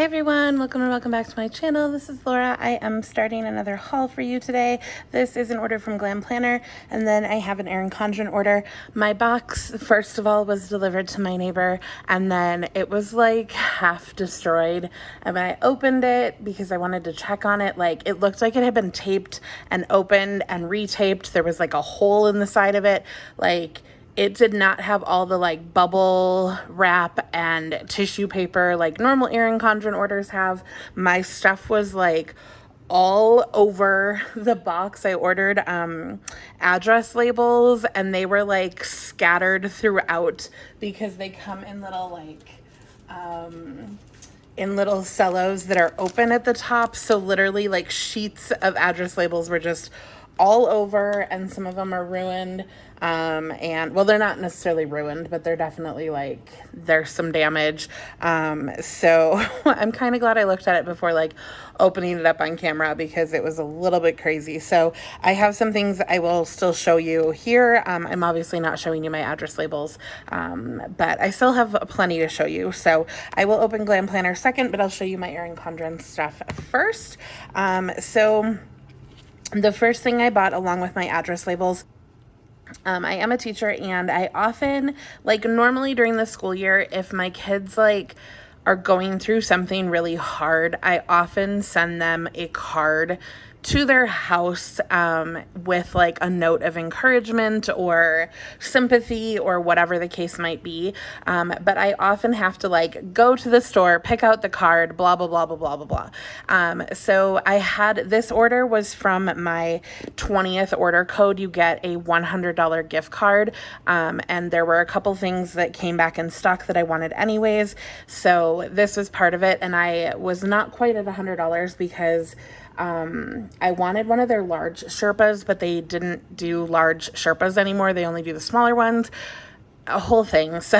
Hey everyone, welcome back to my channel. This is Laura. I am starting another haul for you today. This is an order from Glam Planner, and then I have an Erin Condren order. My box, first of all, was delivered to my neighbor, and then it was like half destroyed. And when I opened it, because I wanted to check on it, like it looked like it had been taped and opened and retaped. There was like a hole in the side of it. Like, it did not have all the like bubble wrap and tissue paper like normal Erin Condren orders have. My stuff was like all over the box. I ordered address labels, and they were like scattered throughout because they come in little like in little cellos that are open at the top. So literally like sheets of address labels were just all over, and some of them are ruined. And well, they're not necessarily ruined, but they're definitely like, there's some damage. So I'm kind of glad I looked at it before like opening it up on camera, because it was a little bit crazy. So I have some things I will still show you here. I'm obviously not showing you my address labels, but I still have plenty to show you. So I will open Glam Planner second, but I'll show you my Erin Condren stuff first. So the first thing I bought along with my address labels, I am a teacher, and I often, like normally during the school year, if my kids like are going through something really hard, I often send them a card to their house with like a note of encouragement or sympathy or whatever the case might be. But I often have to like go to the store, pick out the card, blah, blah, blah, blah, blah, blah, blah. So I had, this order was from my 20th order code. You get a $100 gift card. And there were a couple things that came back in stock that I wanted anyways. So this was part of it. And I was not quite at $100 because I wanted one of their large Sherpas, but they didn't do large Sherpas anymore. They only do the smaller ones. A whole thing. So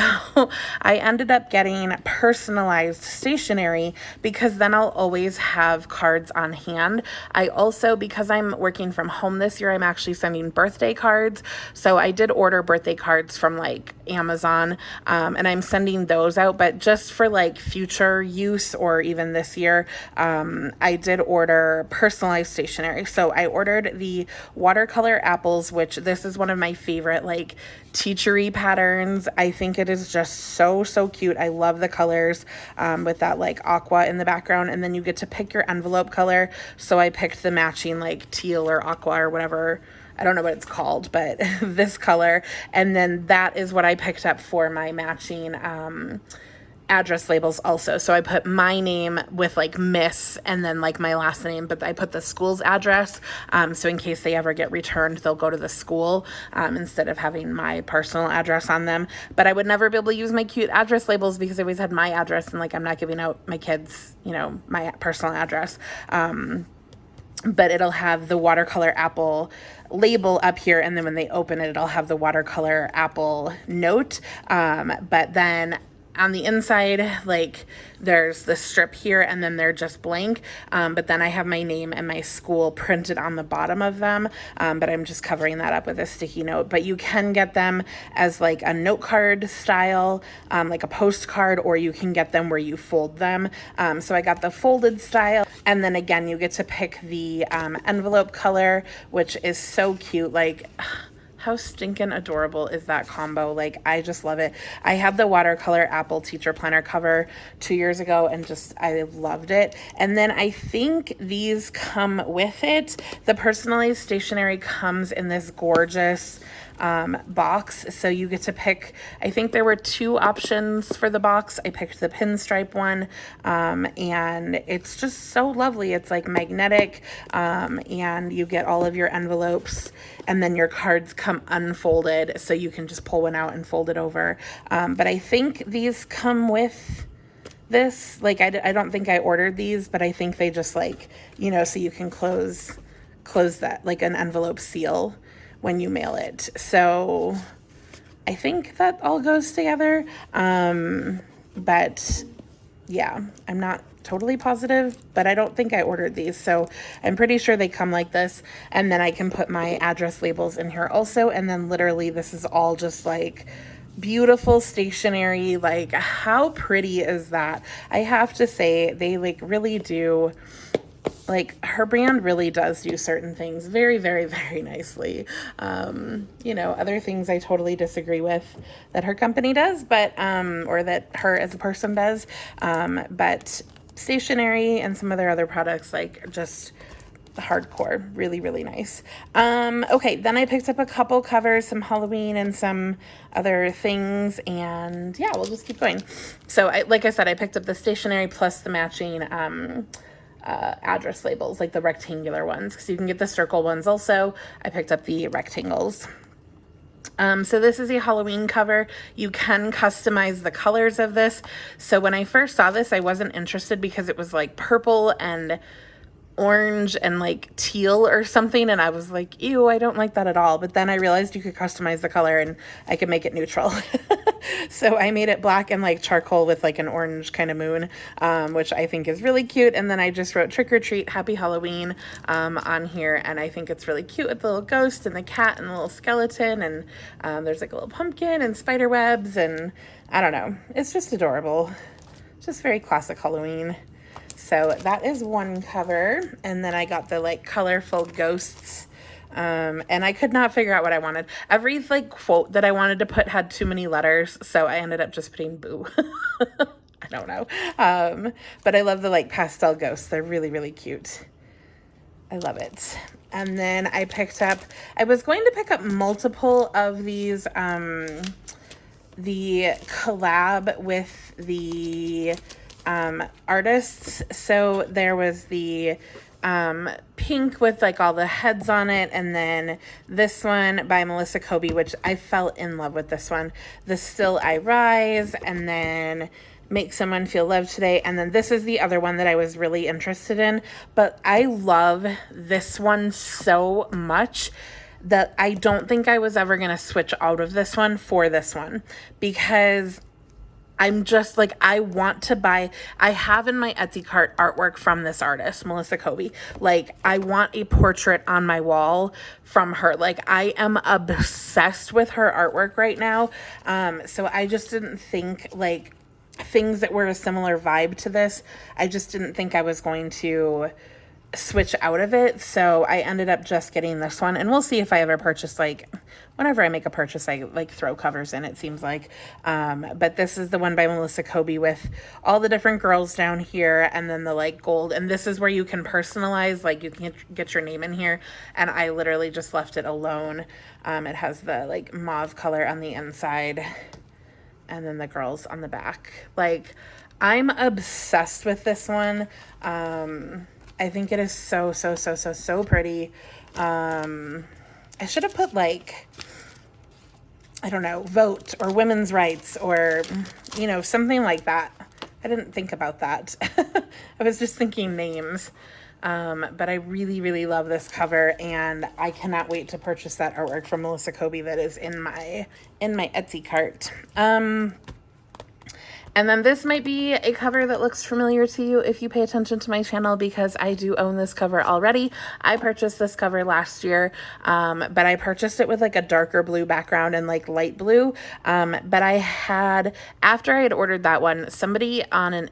I ended up getting personalized stationery, because then I'll always have cards on hand. I also, because I'm working from home this year, I'm actually sending birthday cards. So I did order birthday cards from like Amazon, and I'm sending those out, but just for like future use or even this year, I did order personalized stationery. So I ordered the watercolor apples, which this is one of my favorite like teachery patterns. I think it is just so cute. I love the colors with that like aqua in the background, and then you get to pick your envelope color. So I picked the matching like teal or aqua or whatever, I don't know what it's called, but this color. And then that is what I picked up for my matching address labels also. So I put my name with like Miss and then like my last name, but I put the school's address. So in case they ever get returned, they'll go to the school instead of having my personal address on them. But I would never be able to use my cute address labels because I always had my address, and like I'm not giving out my kids, you know, my personal address. But it'll have the watercolor apple label up here, and then when they open it, it'll have the watercolor apple note. But then on the inside, like there's the strip here, and then they're just blank. But then I have my name and my school printed on the bottom of them. But I'm just covering that up with a sticky note. But you can get them as like a note card style, like a postcard, or you can get them where you fold them. So I got the folded style. And then again, you get to pick the envelope color, which is so cute. Like, how stinking adorable is that combo? Like, I just love it. I had the watercolor apple teacher planner cover 2 years ago, and just, I loved it. And then I think these come with it. The personalized stationery comes in this gorgeous box. So you get to pick, I think there were 2 options for the box. I picked the pinstripe one, and it's just so lovely. It's like magnetic, and you get all of your envelopes, and then your cards come unfolded, so you can just pull one out and fold it over. But I think these come with this. Like, I don't think I ordered these, but I think they just like, you know, so you can close that like an envelope seal when you mail it. So I think that all goes together. But yeah, I'm not totally positive, but I don't think I ordered these. So I'm pretty sure they come like this. And then I can put my address labels in here also. And then literally this is all just like beautiful stationery. Like, how pretty is that? I have to say, they like really do, like, her brand really does do certain things very, very, very nicely. You know, other things I totally disagree with that her company does, but, or that her as a person does. But stationery and some of their other products, like, just hardcore, really, really nice. Okay, then I picked up a couple covers, some Halloween and some other things, and yeah, we'll just keep going. So like I said, I picked up the stationery plus the matching address labels, like the rectangular ones, because you can get the circle ones also. I picked up the rectangles. So this is a Halloween cover. You can customize the colors of this. So when I first saw this, I wasn't interested because it was like purple and orange and like teal or something, and I was like, ew, I don't like that at all. But then I realized you could customize the color and I could make it neutral. So I made it black and like charcoal with like an orange kind of moon, which I think is really cute. And then I just wrote trick or treat, happy Halloween on here, and I think it's really cute with the little ghost and the cat and the little skeleton, and there's like a little pumpkin and spider webs, and I don't know, it's just adorable. Just very classic Halloween. So that is one cover. And then I got the like colorful ghosts. And I could not figure out what I wanted. Every like quote that I wanted to put had too many letters, so I ended up just putting boo. I don't know. But I love the like pastel ghosts. They're really, really cute. I love it. And then I was going to pick up multiple of these, the collab with the artists. So there was the pink with like all the heads on it, and then this one by Melissa Kobe, which I fell in love with this one. The Still I Rise, and then Make Someone Feel Loved Today, and then this is the other one that I was really interested in. But I love this one so much that I don't think I was ever going to switch out of this one for this one, because I'm just like, I want to buy, I have in my Etsy cart artwork from this artist, Melissa Kobe. Like, I want a portrait on my wall from her. Like, I am obsessed with her artwork right now. So I just didn't think, like, things that were a similar vibe to this, I just didn't think I was going to switch out of it. So I ended up just getting this one, and we'll see if I ever purchase, like, whenever I make a purchase, I like throw covers in, it seems like. But this is the one by Melissa Kobe with all the different girls down here, and then the like gold, and this is where you can personalize, like you can get your name in here, and I literally just left it alone. It has the like mauve color on the inside, and then the girls on the back. Like, I'm obsessed with this one. I think it is so, so, so, so, so pretty. I should have put like, I don't know, vote or women's rights or, you know, something like that. I didn't think about that. I was just thinking names. But I really, really love this cover, and I cannot wait to purchase that artwork from Melissa Kobe that is in my Etsy cart. And then this might be a cover that looks familiar to you if you pay attention to my channel, because I do own this cover already. I purchased this cover last year, but I purchased it with like a darker blue background and like light blue. But I had, after I had ordered that one, somebody on on a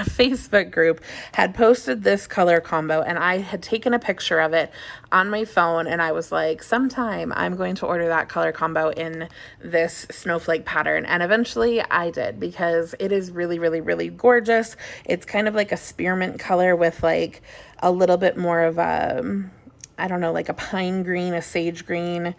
Facebook group had posted this color combo, and I had taken a picture of it on my phone, and I was like, sometime I'm going to order that color combo in this snowflake pattern. And eventually I did, because it is really, really, really gorgeous. It's kind of like a spearmint color with like a little bit more of a, I don't know, like a pine green, a sage green,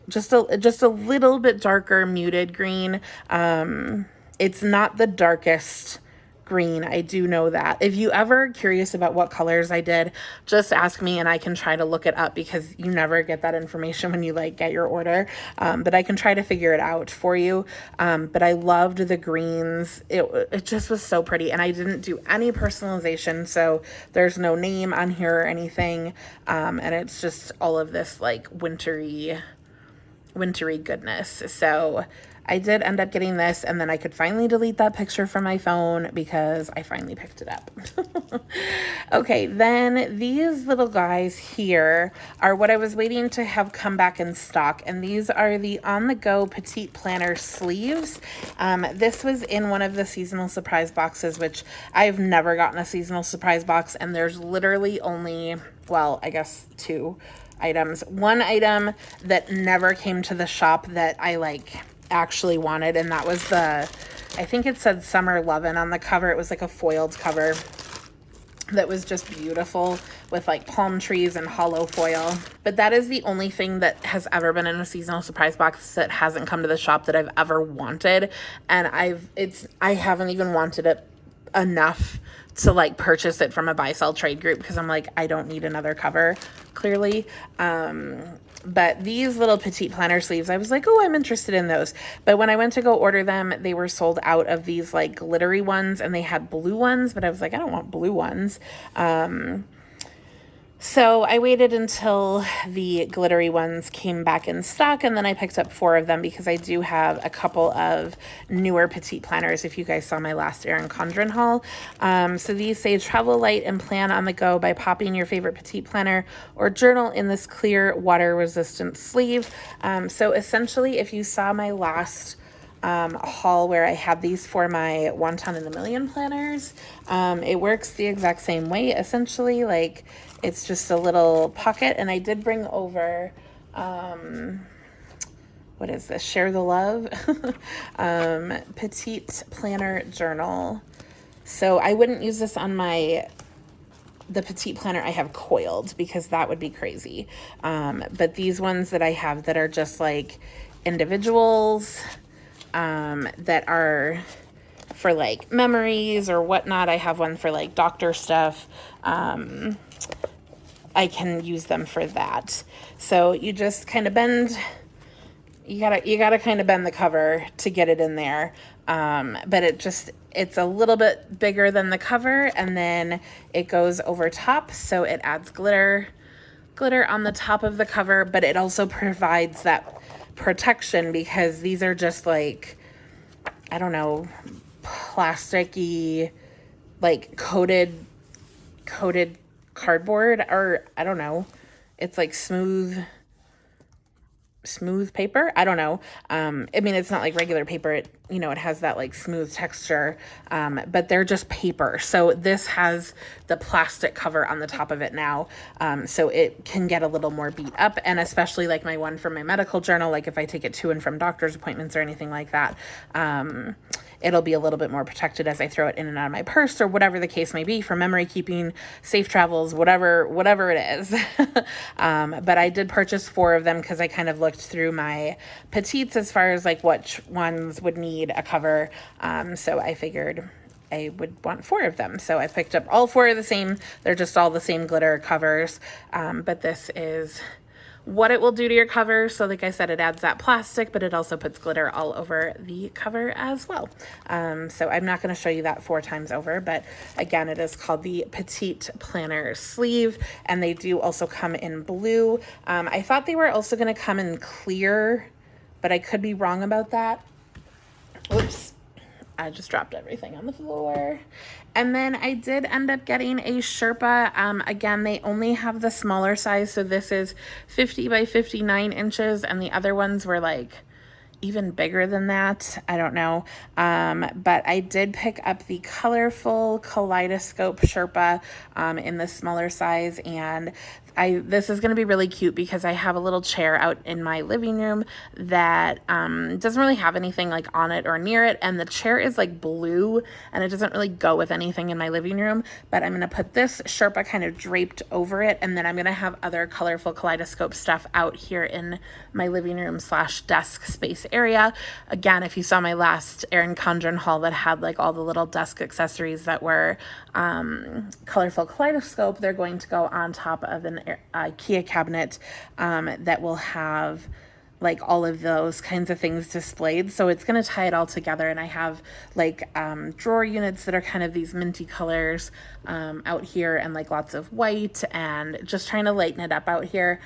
just a little bit darker muted green. It's not the darkest green, I do know that. If you ever curious about what colors I did, just ask me and I can try to look it up, because you never get that information when you like get your order. But I can try to figure it out for you. But I loved the greens. It just was so pretty, and I didn't do any personalization, so there's no name on here or anything. And it's just all of this like wintry goodness. So I did end up getting this, and then I could finally delete that picture from my phone because I finally picked it up. Okay, then these little guys here are what I was waiting to have come back in stock, and these are the on-the-go Petite planner sleeves. This was in one of the seasonal surprise boxes, which I've never gotten a seasonal surprise box, and there's literally only, well, I guess 2 items. One item that never came to the shop that I like actually wanted, and that was the, I think it said Summer Lovin' on the cover. It was like a foiled cover that was just beautiful with like palm trees and hollow foil. But that is the only thing that has ever been in a seasonal surprise box that hasn't come to the shop that I've ever wanted, and I haven't even wanted it enough to like purchase it from a buy sell trade group because I'm like, I don't need another cover, clearly. But these little Petite planner sleeves, I was like, oh, I'm interested in those. But when I went to go order them, they were sold out of these like glittery ones, and they had blue ones, but I was like, I don't want blue ones. So I waited until the glittery ones came back in stock, and then I picked up 4 of them because I do have a couple of newer Petite planners, if you guys saw my last Erin Condren haul. So these say travel light and plan on the go by popping your favorite Petite planner or journal in this clear water resistant sleeve. So essentially, if you saw my last haul where I had these for my One Ton in a Million planners, it works the exact same way. Essentially, like, it's just a little pocket, and I did bring over, what is this? Share the Love Petite Planner Journal. So I wouldn't use this on the Petite planner I have coiled because that would be crazy. But these ones that I have that are just like individuals, that are for like memories or whatnot. I have one for like doctor stuff. I can use them for that. So you just kind of bend, you gotta kind of bend the cover to get it in there. But it's a little bit bigger than the cover, and then it goes over top. So it adds glitter on the top of the cover, but it also provides that protection because these are just like, I don't know, plasticky, like coated cardboard, or I don't know, it's like smooth paper. I don't know. I mean, it's not like regular paper. It has that like smooth texture, but they're just paper. So this has the plastic cover on the top of it now. So it can get a little more beat up, and especially like my one for my medical journal, like if I take it to and from doctor's appointments or anything like that, it'll be a little bit more protected as I throw it in and out of my purse or whatever the case may be for memory keeping, safe travels, whatever it is. But I did purchase 4 of them because I kind of looked through my Petites as far as like which ones would need a cover. So I figured I would want 4 of them. So I picked up all 4 of the same. They're just all the same glitter covers. But this is what it will do to your cover. So like I said, it adds that plastic, but it also puts glitter all over the cover as well. So I'm not going to show you that 4 times over, but again, it is called the Petite Planner Sleeve, and they do also come in blue. I thought they were also going to come in clear, but I could be wrong about that. Oops. I just dropped everything on the floor. And then I did end up getting a Sherpa. Again, they only have the smaller size. So this is 50 by 59 inches. And the other ones were like even bigger than that. I don't know. But I did pick up the colorful Kaleidoscope Sherpa in the smaller size. And this is going to be really cute because I have a little chair out in my living room that doesn't really have anything like on it or near it, and the chair is like blue and it doesn't really go with anything in my living room, but I'm going to put this Sherpa kind of draped over it, and then I'm going to have other colorful Kaleidoscope stuff out here in my living room / desk space area. Again, if you saw my last Erin Condren haul that had like all the little desk accessories that were colorful Kaleidoscope, they're going to go on top of an IKEA cabinet that will have like all of those kinds of things displayed. So it's going to tie it all together. And I have like drawer units that are kind of these minty colors out here, and like lots of white, and just trying to lighten it up out here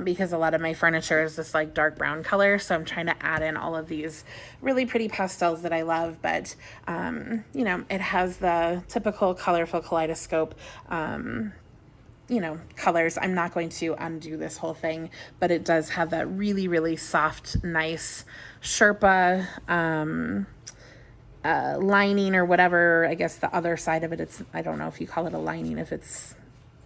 because a lot of my furniture is this like dark brown color. So I'm trying to add in all of these really pretty pastels that I love, but you know, it has the typical colorful Kaleidoscope you know, colors. I'm not going to undo this whole thing, but it does have that really, really soft, nice Sherpa lining or whatever. I guess the other side of it, it's, I don't know if you call it a lining, if it's,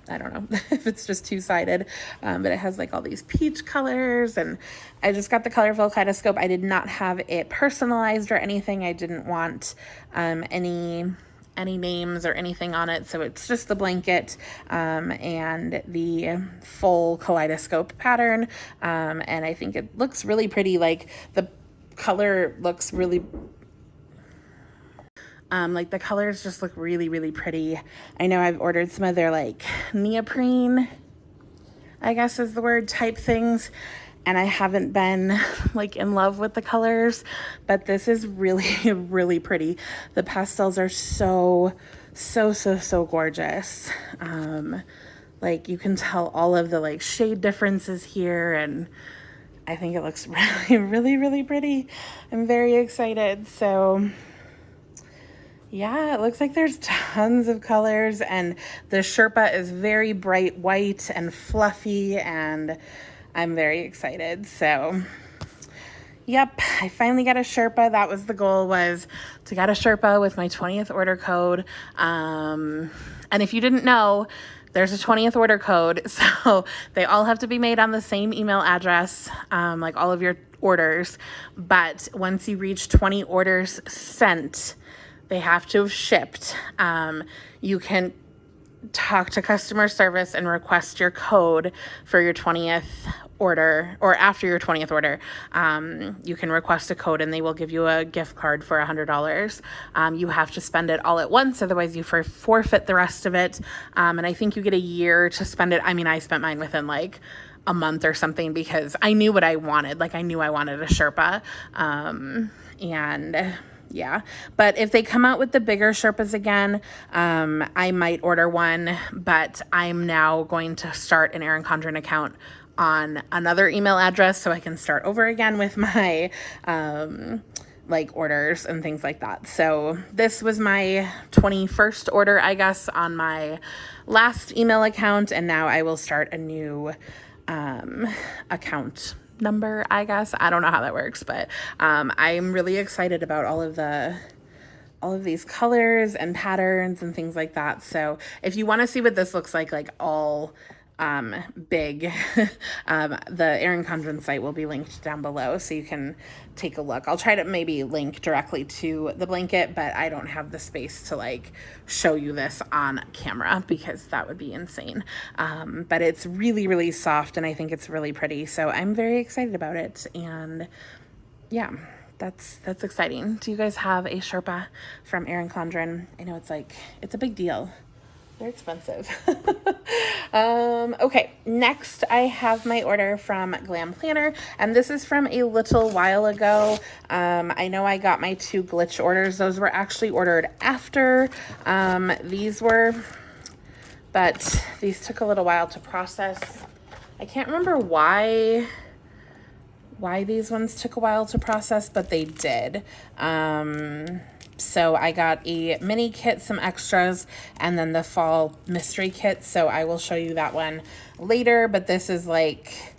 I don't know if it's just two-sided, but it has like all these peach colors, and I just got the colorful Kaleidoscope. I did not have it personalized or anything. I didn't want any names or anything on it, so it's just the blanket and the full Kaleidoscope pattern, and I think it looks really pretty. Like the color looks really like the colors just look really, really pretty. I know I've ordered some of their like neoprene, I guess is the word, type things, and I haven't been like in love with the colors, but this is really, really pretty. The pastels are so gorgeous. Like you can tell all of the like shade differences here, and I think it looks really, really, really pretty. I'm very excited. So yeah, it looks like there's tons of colors, and the Sherpa is very bright white and fluffy, and I'm very excited. So yep, I finally got a Sherpa. That was the goal, was to get a Sherpa with my 20th order code. And if you didn't know, there's a 20th order code. So they all have to be made on the same email address, like all of your orders. But once you reach 20 orders sent, they have to have shipped. You can talk to customer service and request your code for your 20th order, or after your 20th order. You can request a code and they will give you a gift card for $100. You have to spend it all at once, otherwise you forfeit the rest of it. And I think you get a year to spend it. I mean, I spent mine within like a month or something because I knew what I wanted. Like I knew I wanted a Sherpa. And yeah, but if they come out with the bigger Sherpas again, I might order one, but I'm now going to start an Erin Condren account on another email address so I can start over again with my like orders and things like that. So this was my 21st order, I guess, on my last email account, and now I will start a new account number, I guess. I don't know how that works, but I'm really excited about all of these colors and patterns and things like that. So if you want to see what this looks like all big, the Erin Condren site will be linked down below, so you can take a look. I'll try to maybe link directly to the blanket, but I don't have the space to like show you this on camera because that would be insane. But it's really, really soft, and I think it's really pretty, so I'm very excited about it. And yeah, that's exciting. Do you guys have a Sherpa from Erin Condren? I know it's a big deal. They're expensive. Okay, next I have my order from Glam Planner, and this is from a little while ago. I know I got my 2 glitch orders. Those were actually ordered after these were, but these took a little while to process. I can't remember why these ones took a while to process, but they did. So I got a mini kit, some extras, and then the fall mystery kit. So I will show you that one later, but this is like,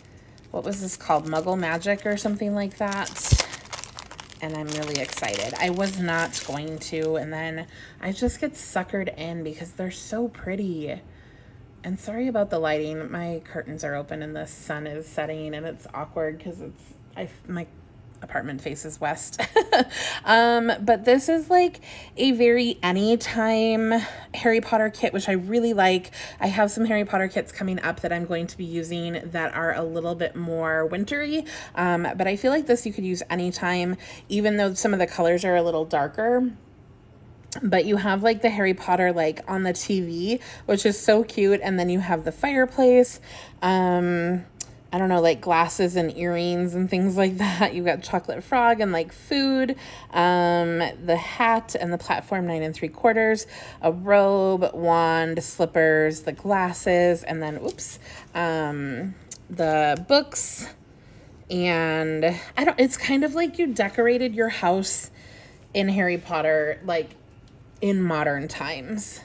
what was this called? Muggle Magic or something like that. And I'm really excited. I was not going to, and then I just get suckered in because they're so pretty. And sorry about the lighting. My curtains are open and the sun is setting, and it's awkward because my apartment faces west. But this is like a very anytime Harry Potter kit, which I really like. I have some Harry Potter kits coming up that I'm going to be using that are a little bit more wintry. But I feel like this you could use anytime, even though some of the colors are a little darker. But you have like the Harry Potter like on the TV, which is so cute. And then you have the fireplace. And I don't know, like glasses and earrings and things like that. You've got chocolate frog and like food, the hat and the platform 9 3/4, a robe, wand, slippers, the glasses, and then, the books. And it's kind of like you decorated your house in Harry Potter, like in modern times.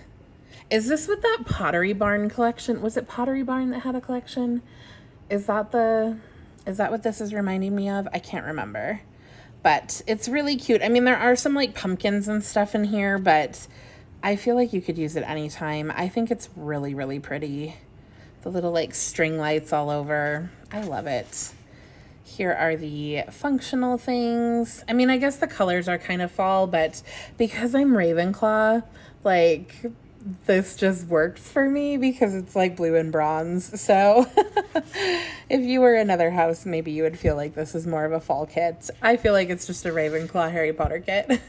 Is this what that Pottery Barn collection, was it Pottery Barn that had a collection? Is that what this is reminding me of? I can't remember, but it's really cute. I mean, there are some like pumpkins and stuff in here, but I feel like you could use it anytime. I think it's really, really pretty. The little like string lights all over. I love it. Here are the functional things. I mean, I guess the colors are kind of fall, but because I'm Ravenclaw, like this just works for me because it's like blue and bronze. So if you were another house, maybe you would feel like this is more of a fall kit. I feel like it's just a Ravenclaw Harry Potter kit.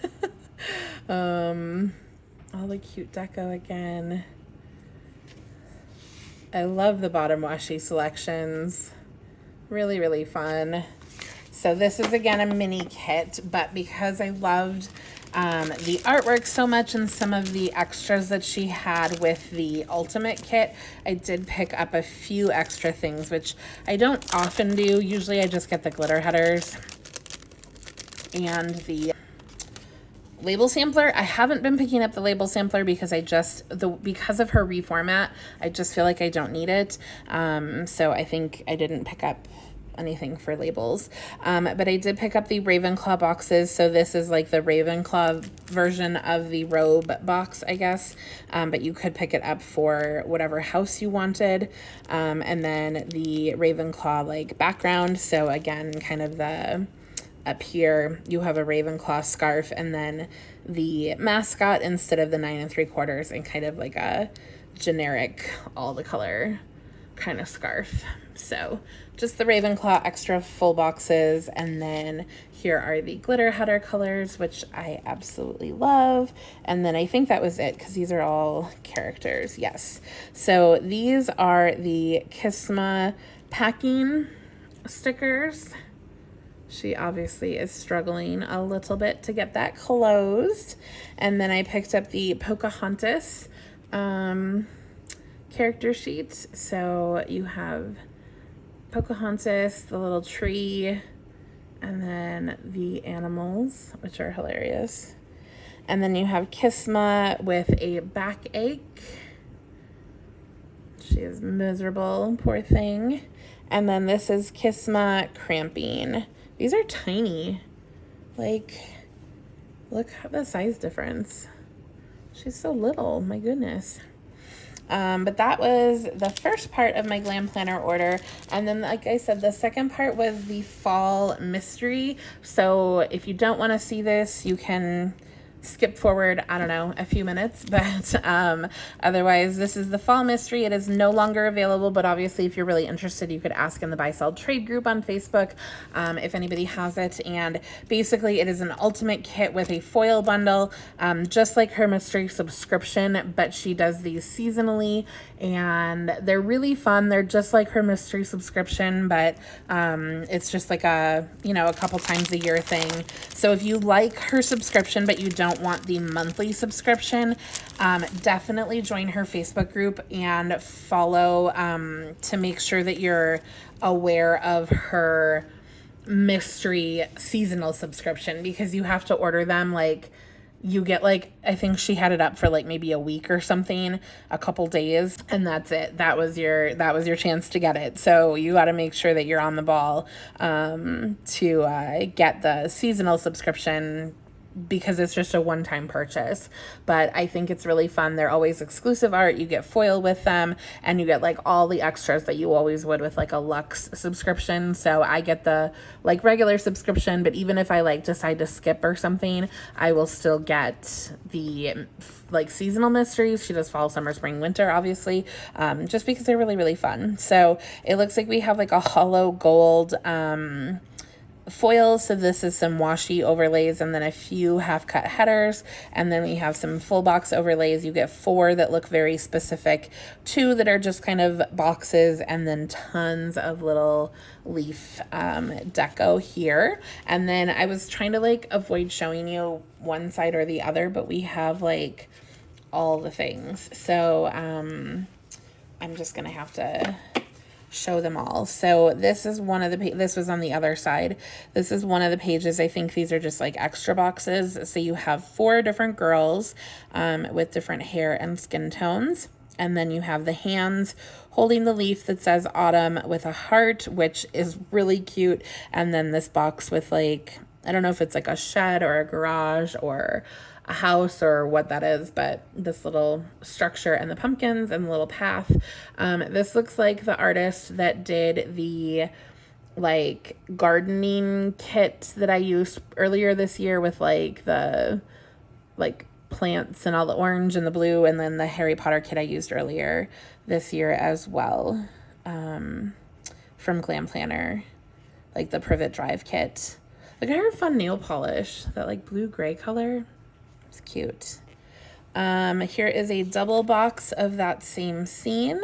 All the cute deco again. I love the bottom washi selections. Really, really fun. So this is again a mini kit, but because I loved the artwork so much and some of the extras that she had with the ultimate kit, I did pick up a few extra things, which I don't often do. Usually I just get the glitter headers and the label sampler. I haven't been picking up the label sampler because because of her reformat, I just feel like I don't need it. So I think I didn't pick up anything for labels. But I did pick up the Ravenclaw boxes. So this is like the Ravenclaw version of the robe box, I guess. But you could pick it up for whatever house you wanted. And then the Ravenclaw like background. So again, kind of up here, you have a Ravenclaw scarf and then the mascot instead of the 9 3/4 and kind of like a generic all the color kind of scarf. So just the Ravenclaw extra full boxes. And then here are the glitter header colors, which I absolutely love. And then I think that was it because these are all characters. Yes. So these are the Kisma packing stickers. She obviously is struggling a little bit to get that closed. And then I picked up the Pocahontas character sheet. So you have Pocahontas, the little tree, and then the animals, which are hilarious. And then you have Kisma with a backache. She is miserable, poor thing. And then this is Kisma cramping. These are tiny. Like, look at the size difference. She's so little, my goodness. But that was the first part of my Glam Planner order. And then, like I said, the second part was the fall mystery. So if you don't want to see this, you can skip forward, I don't know, a few minutes, but otherwise this is the fall mystery. It is no longer available, but obviously if you're really interested, you could ask in the Buy Sell Trade group on Facebook if anybody has it. And basically it is an ultimate kit with a foil bundle, just like her mystery subscription, but she does these seasonally and they're really fun. They're just like her mystery subscription, but it's just like a couple times a year thing. So if you like her subscription but you don't want the monthly subscription, definitely join her Facebook group and follow to make sure that you're aware of her mystery seasonal subscription, because you have to order them. Like, you get like, I think she had it up for like maybe a week or something, a couple days, and that's it. That was your chance to get it. So you got to make sure that you're on the ball to get the seasonal subscription, because it's just a one-time purchase. But I think it's really fun. They're always exclusive art. You get foil with them, and you get like all the extras that you always would with like a luxe subscription. So I get the like regular subscription, but even if I like decide to skip or something, I will still get the like seasonal mysteries. She does fall, summer, spring, winter, obviously, just because they're really, really fun. So it looks like we have like a hollow gold foil. So this is some washi overlays and then a few half cut headers. And then we have some full box overlays. You get 4 that look very specific, 2 that are just kind of boxes, and then tons of little leaf deco here. And then I was trying to like avoid showing you one side or the other, but we have like all the things. So I'm just gonna have to show them all. So this is one of the this was on the other side. This is one of the pages. I think these are just like extra boxes. So you have 4 different girls with different hair and skin tones. And then you have the hands holding the leaf that says autumn with a heart, which is really cute. And then this box with like, I don't know if it's like a shed or a garage or a house or what that is, but this little structure and the pumpkins and the little path. This looks like the artist that did the like gardening kit that I used earlier this year with like the like plants and all the orange and the blue, and then the Harry Potter kit I used earlier this year as well, from Glam Planner, like the Privet Drive kit. Like I heard fun nail polish, that like blue gray color. It's cute. Here is a double box of that same scene.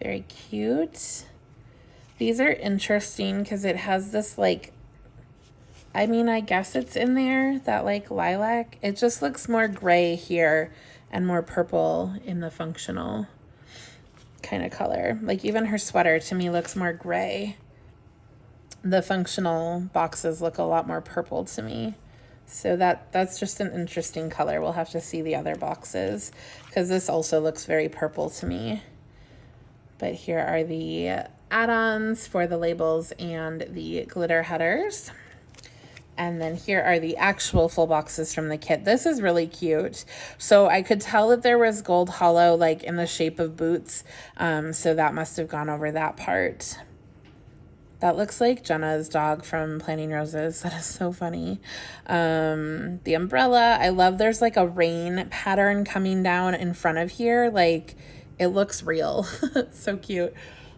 Very cute. These are interesting because it has this like, I mean, I guess it's in there, that like lilac. It just looks more gray here and more purple in the functional kind of color. Like even her sweater to me looks more gray. The functional boxes look a lot more purple to me. So that's just an interesting color. We'll have to see the other boxes because this also looks very purple to me. But here are the add-ons for the labels and the glitter headers. And then here are the actual full boxes from the kit. This is really cute. So I could tell that there was gold hollow like in the shape of boots. So that must have gone over that part. That looks like Jenna's dog from Planting Roses. That is so funny. The umbrella. I love there's like a rain pattern coming down in front of here. Like it looks real. It's so cute.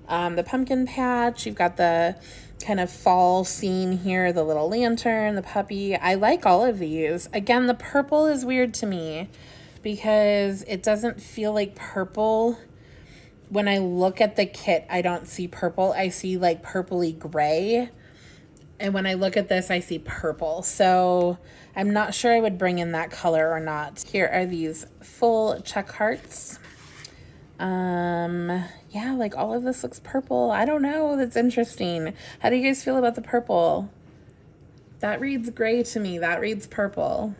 The pumpkin patch. You've got the kind of fall scene here. The little lantern, the puppy. I like all of these. Again, the purple is weird to me because it doesn't feel like purple. When I look at the kit, I don't see purple. I see like purpley gray. And when I look at this, I see purple. So I'm not sure I would bring in that color or not. Here are these full check hearts. Yeah, like all of this looks purple. I don't know. That's interesting. How do you guys feel about the purple? That reads gray to me. That reads purple.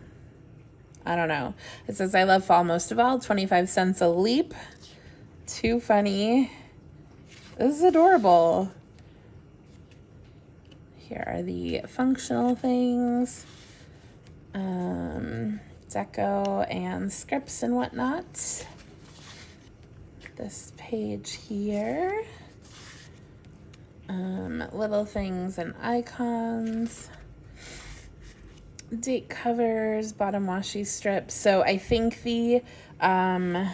I don't know. It says, I love fall most of all. 25 cents a leap. Too funny. This is adorable. Here are the functional things. Deco and scripts and whatnot. This page here. Little things and icons. Date covers, bottom washi strips. So I think the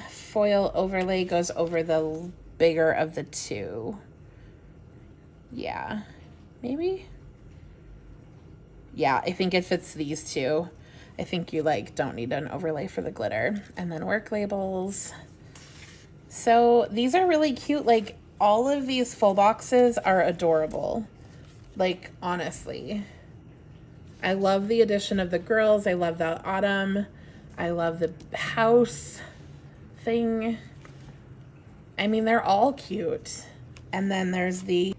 foil overlay goes over the bigger of the 2. Yeah, maybe. Yeah, I think it fits these 2. I think you like don't need an overlay for the glitter. And then work labels. So these are really cute. Like all of these full boxes are adorable. Like honestly. I love the addition of the girls. I love the autumn. I love the house thing. I mean, they're all cute. And then there's the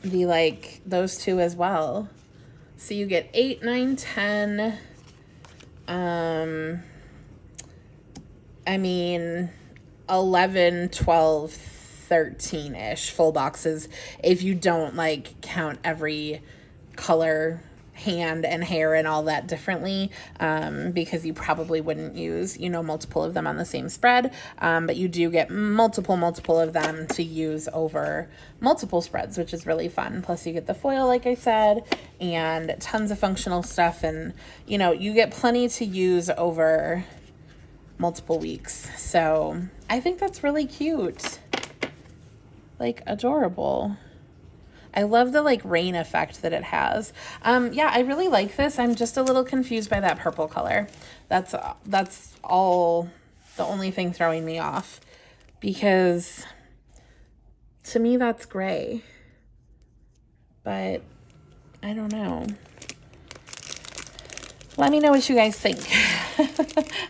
like those 2 as well. So you get 8, 9, 10. I mean 11, 12, 13-ish full boxes if you don't like count every color, hand and hair and all that differently, because you probably wouldn't use, you know, multiple of them on the same spread, but you do get multiple of them to use over multiple spreads, which is really fun. Plus you get the foil, like I said, and tons of functional stuff, and you know, you get plenty to use over multiple weeks. So I think that's really cute, like adorable. I love the like rain effect that it has. Yeah, I really like this. I'm just a little confused by that purple color. That's all, the only thing throwing me off, because to me that's gray, but I don't know. Let me know what you guys think.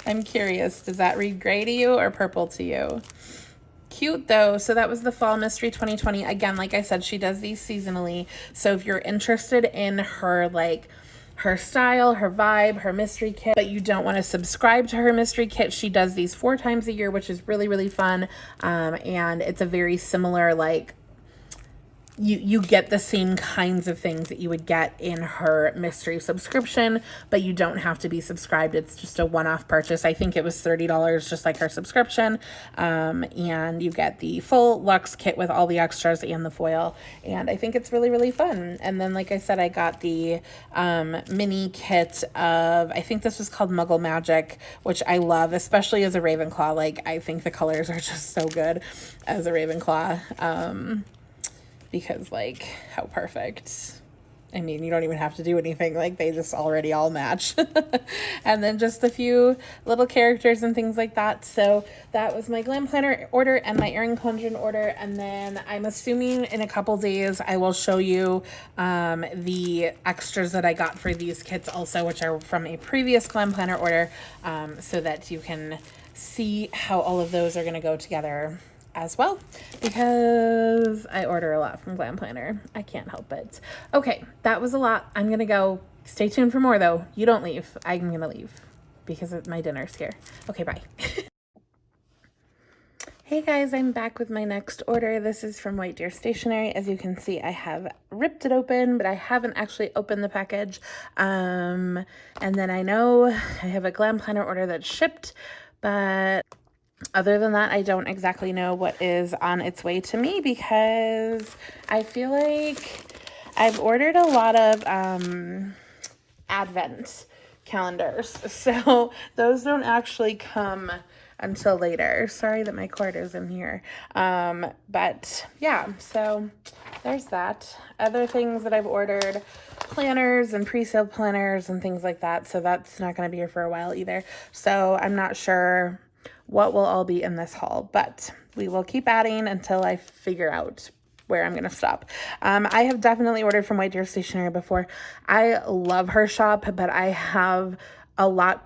I'm curious. Does that read gray to you or purple to you? Cute though. So that was the Fall Mystery 2020. Again, like I said, she does these seasonally. So if you're interested in her, like her style, her vibe, her mystery kit, but you don't want to subscribe to her mystery kit, she does these 4 times a year, which is really, really fun. And it's a very similar, like, you get the same kinds of things that you would get in her mystery subscription, but you don't have to be subscribed. It's just a one-off purchase. I think it was $30, just like her subscription. And you get the full luxe kit with all the extras and the foil. And I think it's really, really fun. And then, like I said, I got the mini kit of, I think this was called Muggle Magic, which I love, especially as a Ravenclaw. Like, I think the colors are just so good as a Ravenclaw. Because, like, how perfect. I mean, you don't even have to do anything. Like, they just already all match. And then just a few little characters and things like that. So that was my Glam Planner order and my Erin Condren order. And then I'm assuming in a couple days I will show you the extras that I got for these kits also, which are from a previous Glam Planner order, so that you can see how all of those are going to go together as well, because I order a lot from Glam Planner. I can't help it. Okay, that was a lot. I'm gonna go. Stay tuned for more though. You don't leave. I'm gonna leave because of my dinner's here. Okay, bye. Hey guys, I'm back with my next order. This is from White Deer Stationery. As you can see, I have ripped it open, but I haven't actually opened the package. And then I know I have a Glam Planner order that's shipped, but other than that, I don't exactly know what is on its way to me, because I feel like I've ordered a lot of Advent calendars, so those don't actually come until later. Sorry that my cord is in here. But yeah, so there's that. Other things that I've ordered, planners and pre-sale planners and things like that, so that's not going to be here for a while either. So I'm not sure what will all be in this haul, but we will keep adding until I figure out where I'm going to stop. I have definitely ordered from White Deer Stationery before. I love her shop, but I have a lot,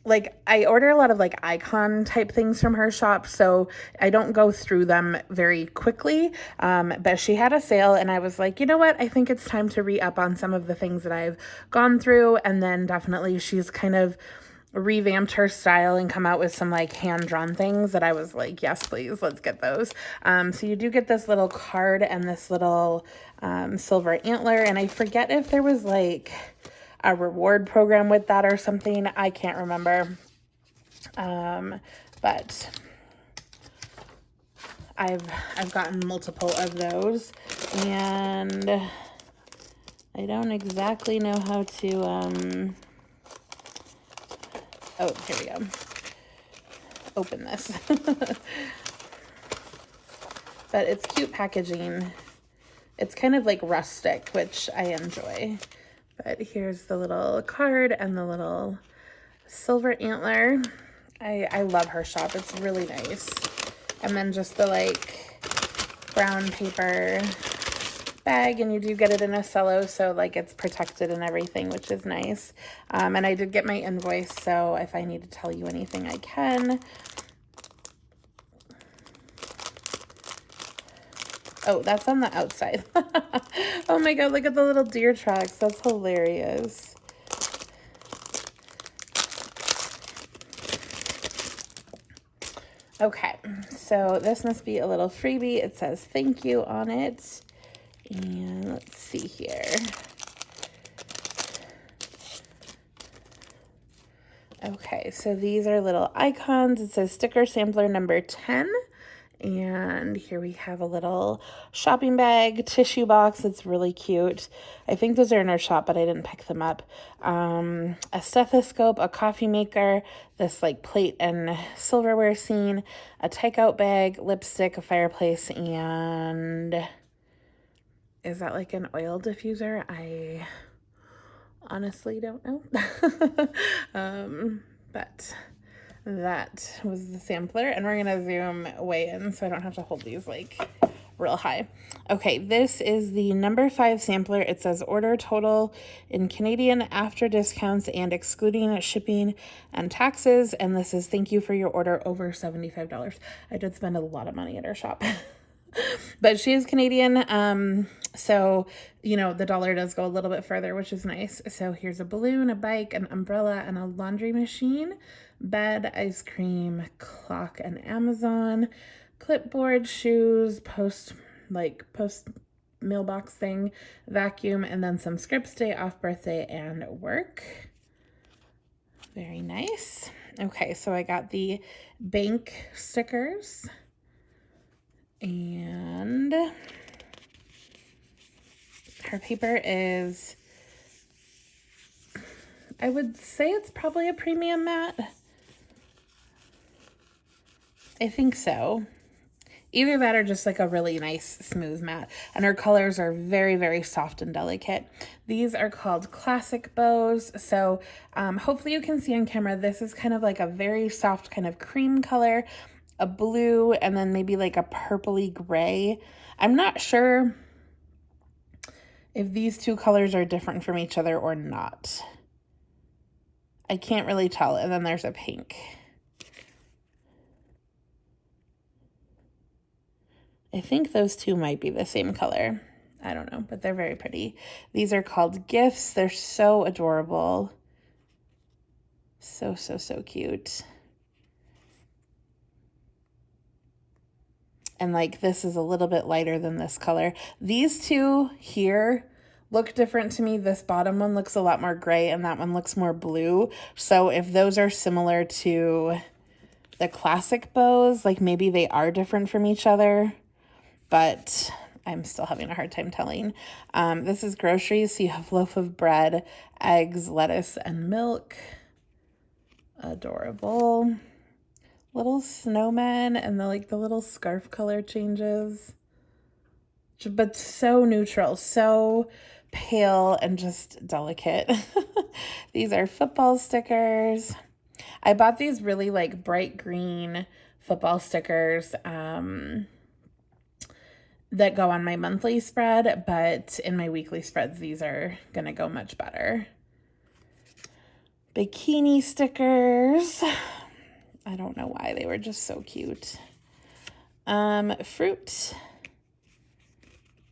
like, I order a lot of like icon type things from her shop, so I don't go through them very quickly. But she had a sale and I was like, you know what? I think it's time to re-up on some of the things that I've gone through. And then definitely she's kind of revamped her style and come out with some like hand-drawn things that I was like, yes, please, let's get those. So you do get this little card and this little silver antler, and I forget if there was like a reward program with that or something. I can't remember. But I've gotten multiple of those, and I don't exactly know how to oh, here we go. Open this. But it's cute packaging. It's kind of like rustic, which I enjoy. But here's the little card and the little silver antler. I love her shop. It's really nice. And then just the like brown paper bag, and you do get it in a cello, so like it's protected and everything, which is nice. And I did get my invoice, so if I need to tell you anything, I can. Oh, that's on the outside. Oh my god, look at the little deer tracks. That's hilarious. Okay, so this must be a little freebie. It says thank you on it. And let's see here. Okay, so these are little icons. It says sticker sampler number 10. And here we have a little shopping bag, tissue box. It's really cute. I think those are in our shop, but I didn't pick them up. A stethoscope, a coffee maker, this like plate and silverware scene, a takeout bag, lipstick, a fireplace, and Is that like an oil diffuser? I honestly don't know. But that was the sampler, and we're gonna zoom way in so I don't have to hold these like real high. Okay, this is the number 5 sampler. It says order total in Canadian after discounts and excluding shipping and taxes, and this is thank you for your order over $75. I did spend a lot of money at our shop. But she is Canadian, so, you know, the dollar does go a little bit further, which is nice. So here's a balloon, a bike, an umbrella, and a laundry machine, bed, ice cream, clock, and Amazon, clipboard, shoes, post mailbox thing, vacuum, and then some scripts, day off, birthday, and work. Very nice. Okay, so I got the bank stickers. And her paper is, I would say it's probably a premium matte. I think so. Either that or just like a really nice smooth matte. And her colors are very, very soft and delicate. These are called classic bows. So hopefully you can see on camera, this is kind of like a very soft kind of cream color, a blue, and then maybe like a purpley gray. I'm not sure if these two colors are different from each other or not. I can't really tell. And then there's a pink. I think those two might be the same color. I don't know, but they're very pretty. These are called gifts. They're so adorable. So, so, so cute. And like this is a little bit lighter than this color. These two here look different to me. This bottom one looks a lot more gray and that one looks more blue. So if those are similar to the classic bows, like maybe they are different from each other, but I'm still having a hard time telling. This is Groceries. So you have loaf of bread, eggs, lettuce, and milk. Adorable. Little snowmen and the little scarf color changes, but so neutral, so pale and just delicate. These are football stickers. I bought these really like bright green football stickers that go on my monthly spread, but in my weekly spreads, these are gonna go much better. Bikini stickers. I don't know why, they were just so cute. Fruit.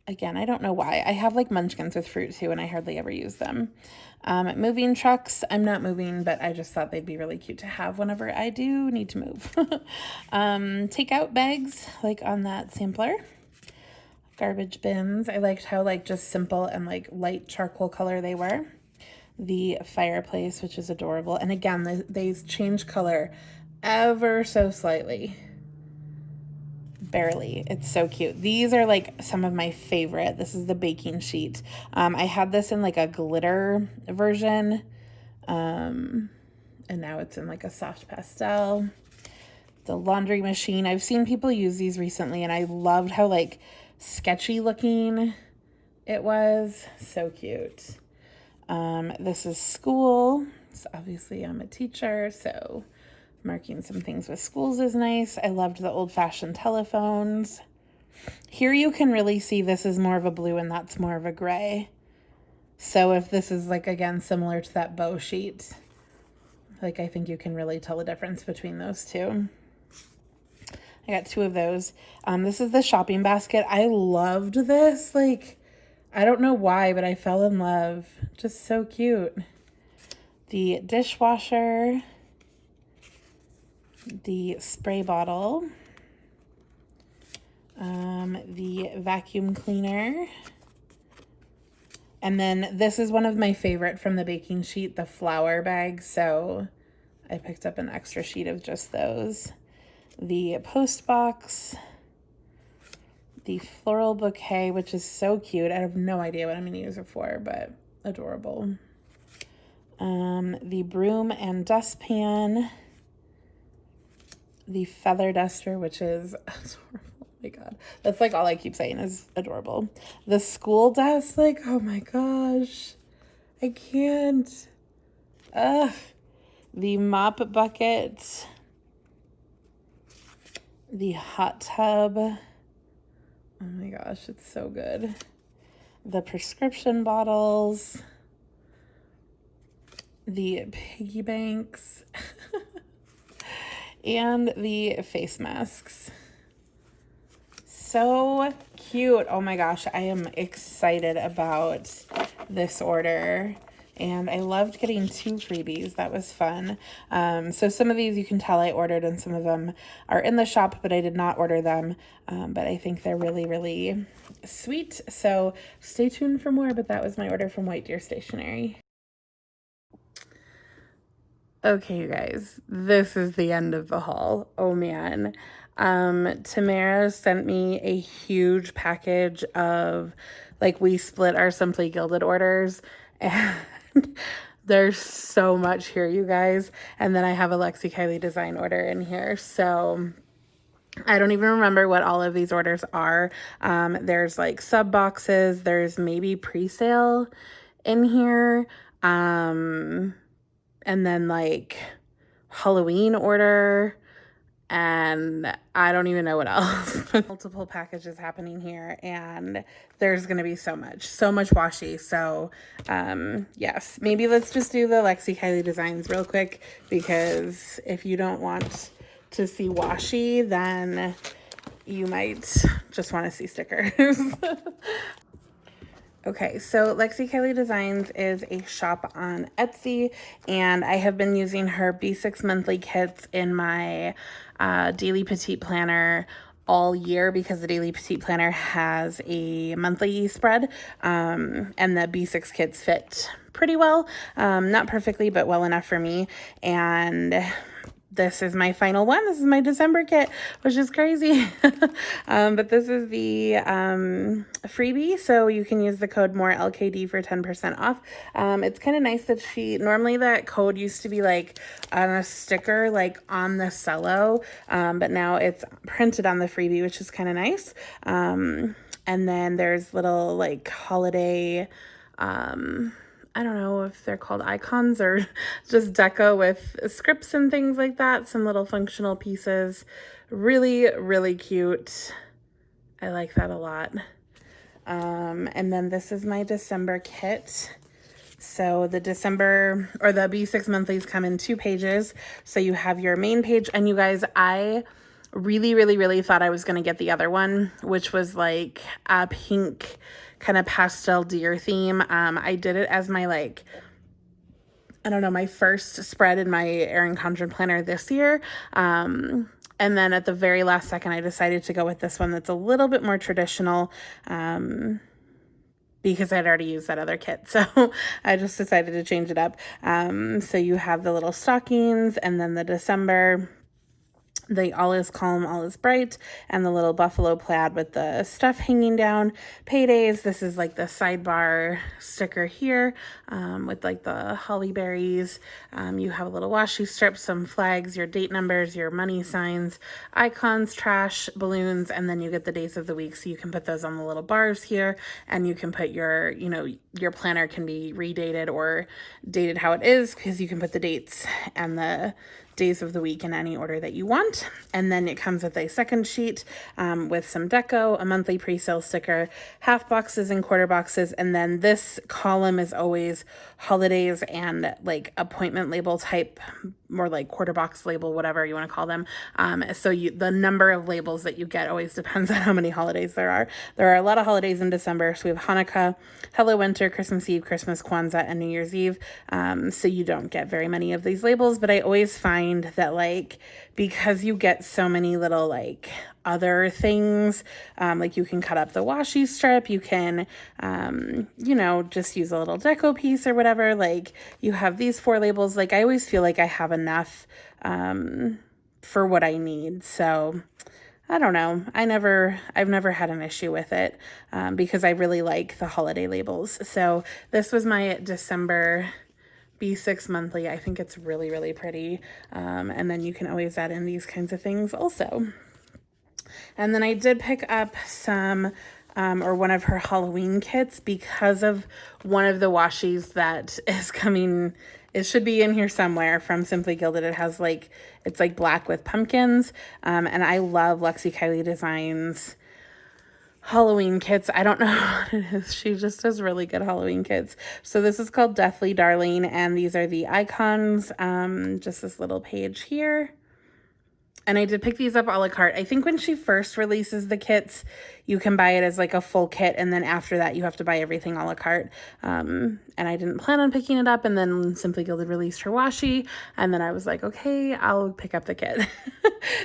Again, I don't know why. I have like munchkins with fruit too, and I hardly ever use them. Moving trucks. I'm not moving, but I just thought they'd be really cute to have whenever I do need to move. Takeout bags, like on that sampler. Garbage bins. I liked how like just simple and like light charcoal color they were. The fireplace, which is adorable. And again, they change color ever so slightly. Barely. It's so cute. These are like some of my favorite. This is the baking sheet. I had this in like a glitter version. And now it's in like a soft pastel. The laundry machine. I've seen people use these recently and I loved how like sketchy looking it was. So cute. This is school. So obviously I'm a teacher, so marking some things with schools is nice. I loved the old-fashioned telephones. Here you can really see this is more of a blue and that's more of a gray. So if this is like, again, similar to that bow sheet, like I think you can really tell the difference between those two. I got 2 of those. This is the shopping basket. I loved this. Like, I don't know why, but I fell in love. Just so cute. The dishwasher, the spray bottle, the vacuum cleaner, and then this is one of my favorite from the baking sheet, the flour bag. So I picked up an extra sheet of just those. The post box, the floral bouquet, which is so cute. I have no idea what I'm going to use it for, but adorable. The broom and dustpan, the feather duster, which is adorable. my God. That's like all I keep saying is adorable. The school desk, like, oh my gosh. I can't. Ugh. The mop bucket. The hot tub. Oh my gosh, it's so good. The prescription bottles. The piggy banks. And the face masks. So cute. Oh my gosh, I am excited about this order. And I loved getting 2 freebies. That was fun. So some of these you can tell I ordered and some of them are in the shop, but I did not order them. But I think they're really, really sweet. So stay tuned for more, but that was my order from White Deer Stationery. Okay, you guys, this is the end of the haul. Oh man. Tamara sent me a huge package of, like, we split our Simply Gilded orders, and there's so much here, you guys. And then I have a Lexi Kylie design order in here. So I don't even remember what all of these orders are. There's like sub boxes, there's maybe pre-sale in here. And then like Halloween order, and I don't even know what else. Multiple packages happening here, and there's gonna be so much washi. So yes, maybe let's just do the Lexi Kylie designs real quick, because if you don't want to see washi, then you might just want to see stickers. Okay, so Lexi Kylie Designs is a shop on Etsy, and I have been using her B6 monthly kits in my daily petite planner all year, because the daily petite planner has a monthly spread, and the B6 kits fit pretty well. Not perfectly, but well enough for me. And this is my final one. This is my December kit, which is crazy. But this is the freebie, so you can use the code MORELKD for 10% off. It's kind of nice that normally that code used to be like on a sticker, like on the cello, but now it's printed on the freebie, which is kind of nice. And then there's little like holiday, I don't know if they're called icons or just deco with scripts and things like that. Some little functional pieces. Really, really cute. I like that a lot. And then this is my December kit. So the December, or the B6 monthlies come in 2 pages. So you have your main page, and you guys, I really, really, really thought I was going to get the other one, which was like a pink kind of pastel deer theme. I did it as my, like, I don't know, my first spread in my Erin Condren planner this year. And then at the very last second, I decided to go with this one that's a little bit more traditional, because I'd already used that other kit. So I just decided to change it up. So you have the little stockings, and then the December, the all is calm, all is bright, and the little buffalo plaid with the stuff hanging down. Paydays, this is like the sidebar sticker here, with like the holly berries. You have a little washi strip, some flags, your date numbers, your money signs, icons, trash, balloons, and then you get the days of the week, so you can put those on the little bars here, and you can put your, you know, your planner can be redated or dated how it is, because you can put the dates and the days of the week in any order that you want. And then it comes with a second sheet with some deco, a monthly pre-sale sticker, half boxes and quarter boxes, and then this column is always holidays and like appointment label type, more like quarter box label, whatever you want to call them. So the number of labels that you get always depends on how many holidays there are. There are a lot of holidays in December. So we have Hanukkah, Hello Winter, Christmas Eve, Christmas, Kwanzaa, and New Year's Eve. So you don't get very many of these labels, but I always find that, like, because you get so many little like other things, like you can cut up the washi strip, you can you know, just use a little deco piece or whatever. Like, you have these 4 labels. Like, I always feel like I have enough for what I need. So I don't know. I've never had an issue with it, because I really like the holiday labels. So this was my December B6 monthly. I think it's really, really pretty. And then you can always add in these kinds of things also. And then I did pick up some, or one of her Halloween kits because of one of the washies that is coming. It should be in here somewhere from Simply Gilded. It has like, it's like black with pumpkins. And I love Lexi Kylie Designs Halloween kits. I don't know what it is. She just does really good Halloween kits. So this is called Deathly Darling, and these are the icons. Just this little page here. And I did pick these up a la carte. I think when she first releases the kits, you can buy it as like a full kit. And then after that, you have to buy everything a la carte. And I didn't plan on picking it up. And then Simply Gilded released her washi. And then I was like, okay, I'll pick up the kit.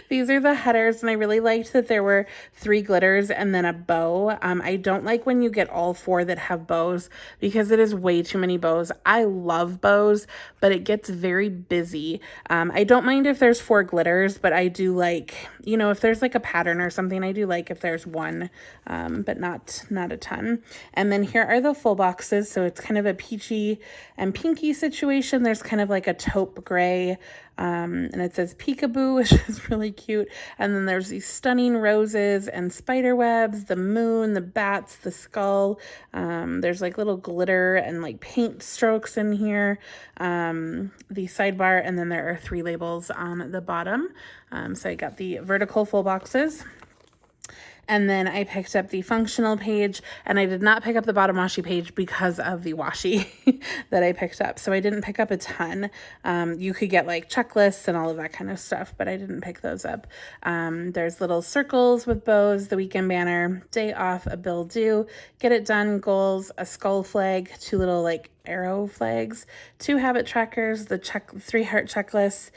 These are the headers. And I really liked that there were 3 glitters and then a bow. I don't like when you get all 4 that have bows because it is way too many bows. I love bows, but it gets very busy. I don't mind if there's 4 glitters, but I do like, you know, if there's like a pattern or something, I do like if there's 1, but not a ton. And then here are the full boxes. So it's kind of a peachy and pinky situation. There's kind of like a taupe gray, and it says peekaboo, which is really cute. And then there's these stunning roses and spider webs, the moon, the bats, the skull. There's like little glitter and like paint strokes in here. The sidebar, and then there are 3 labels on the bottom. So I got the vertical full boxes. And then I picked up the functional page, and I did not pick up the bottom washi page because of the washi that I picked up. So I didn't pick up a ton. You could get like checklists and all of that kind of stuff, but I didn't pick those up. There's little circles with bows, the weekend banner, day off, a bill due, get it done, goals, a skull flag, 2 little like arrow flags, 2 habit trackers, the 3 heart checklists,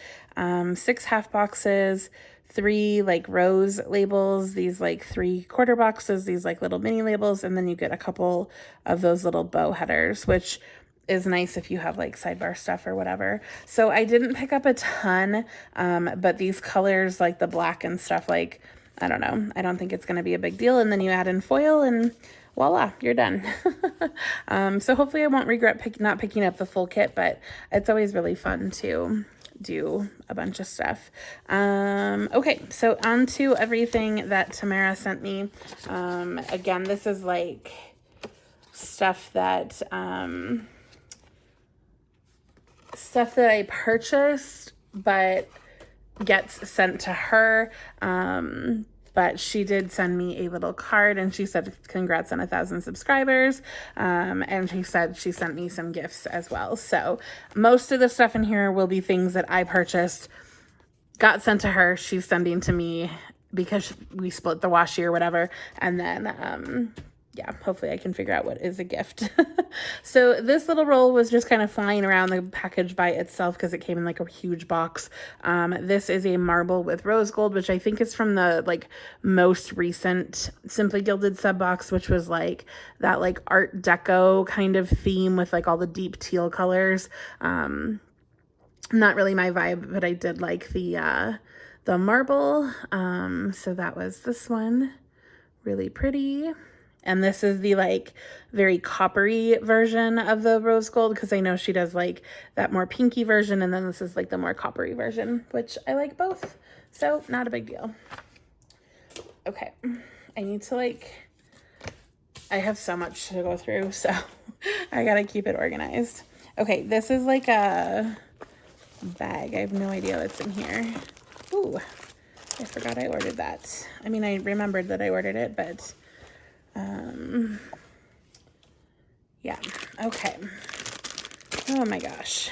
6 half boxes, 3 like rose labels, these like 3 quarter boxes, these like little mini labels, and then you get a couple of those little bow headers, which is nice if you have like sidebar stuff or whatever. So I didn't pick up a ton, but these colors like the black and stuff, like, I don't know, I don't think it's going to be a big deal. And then you add in foil and voila, you're done. So hopefully I won't regret not picking up the full kit, but it's always really fun to do a bunch of stuff. Okay, so on to everything that Tamara sent me. Again, this is like stuff that I purchased but gets sent to her. But she did send me a little card, and she said, congrats on 1,000 subscribers. And she said she sent me some gifts as well. So most of the stuff in here will be things that I purchased, got sent to her. She's sending to me because we split the washi or whatever. And then, yeah, hopefully I can figure out what is a gift. So this little roll was just kind of flying around the package by itself because it came in like a huge box. This is a marble with rose gold, which I think is from the like most recent Simply Gilded sub box, which was like that like art deco kind of theme with like all the deep teal colors. Not really my vibe, but I did like the marble. So that was this one. Really pretty. And this is the like very coppery version of the rose gold, because I know she does like that more pinky version, and then this is like the more coppery version, which I like both. So not a big deal. Okay, I need to like, I have so much to go through, so I gotta keep it organized. Okay, this is like a bag. I have no idea what's in here. Ooh, I forgot I ordered that. I mean, I remembered that I ordered it, but yeah, okay. Oh my gosh.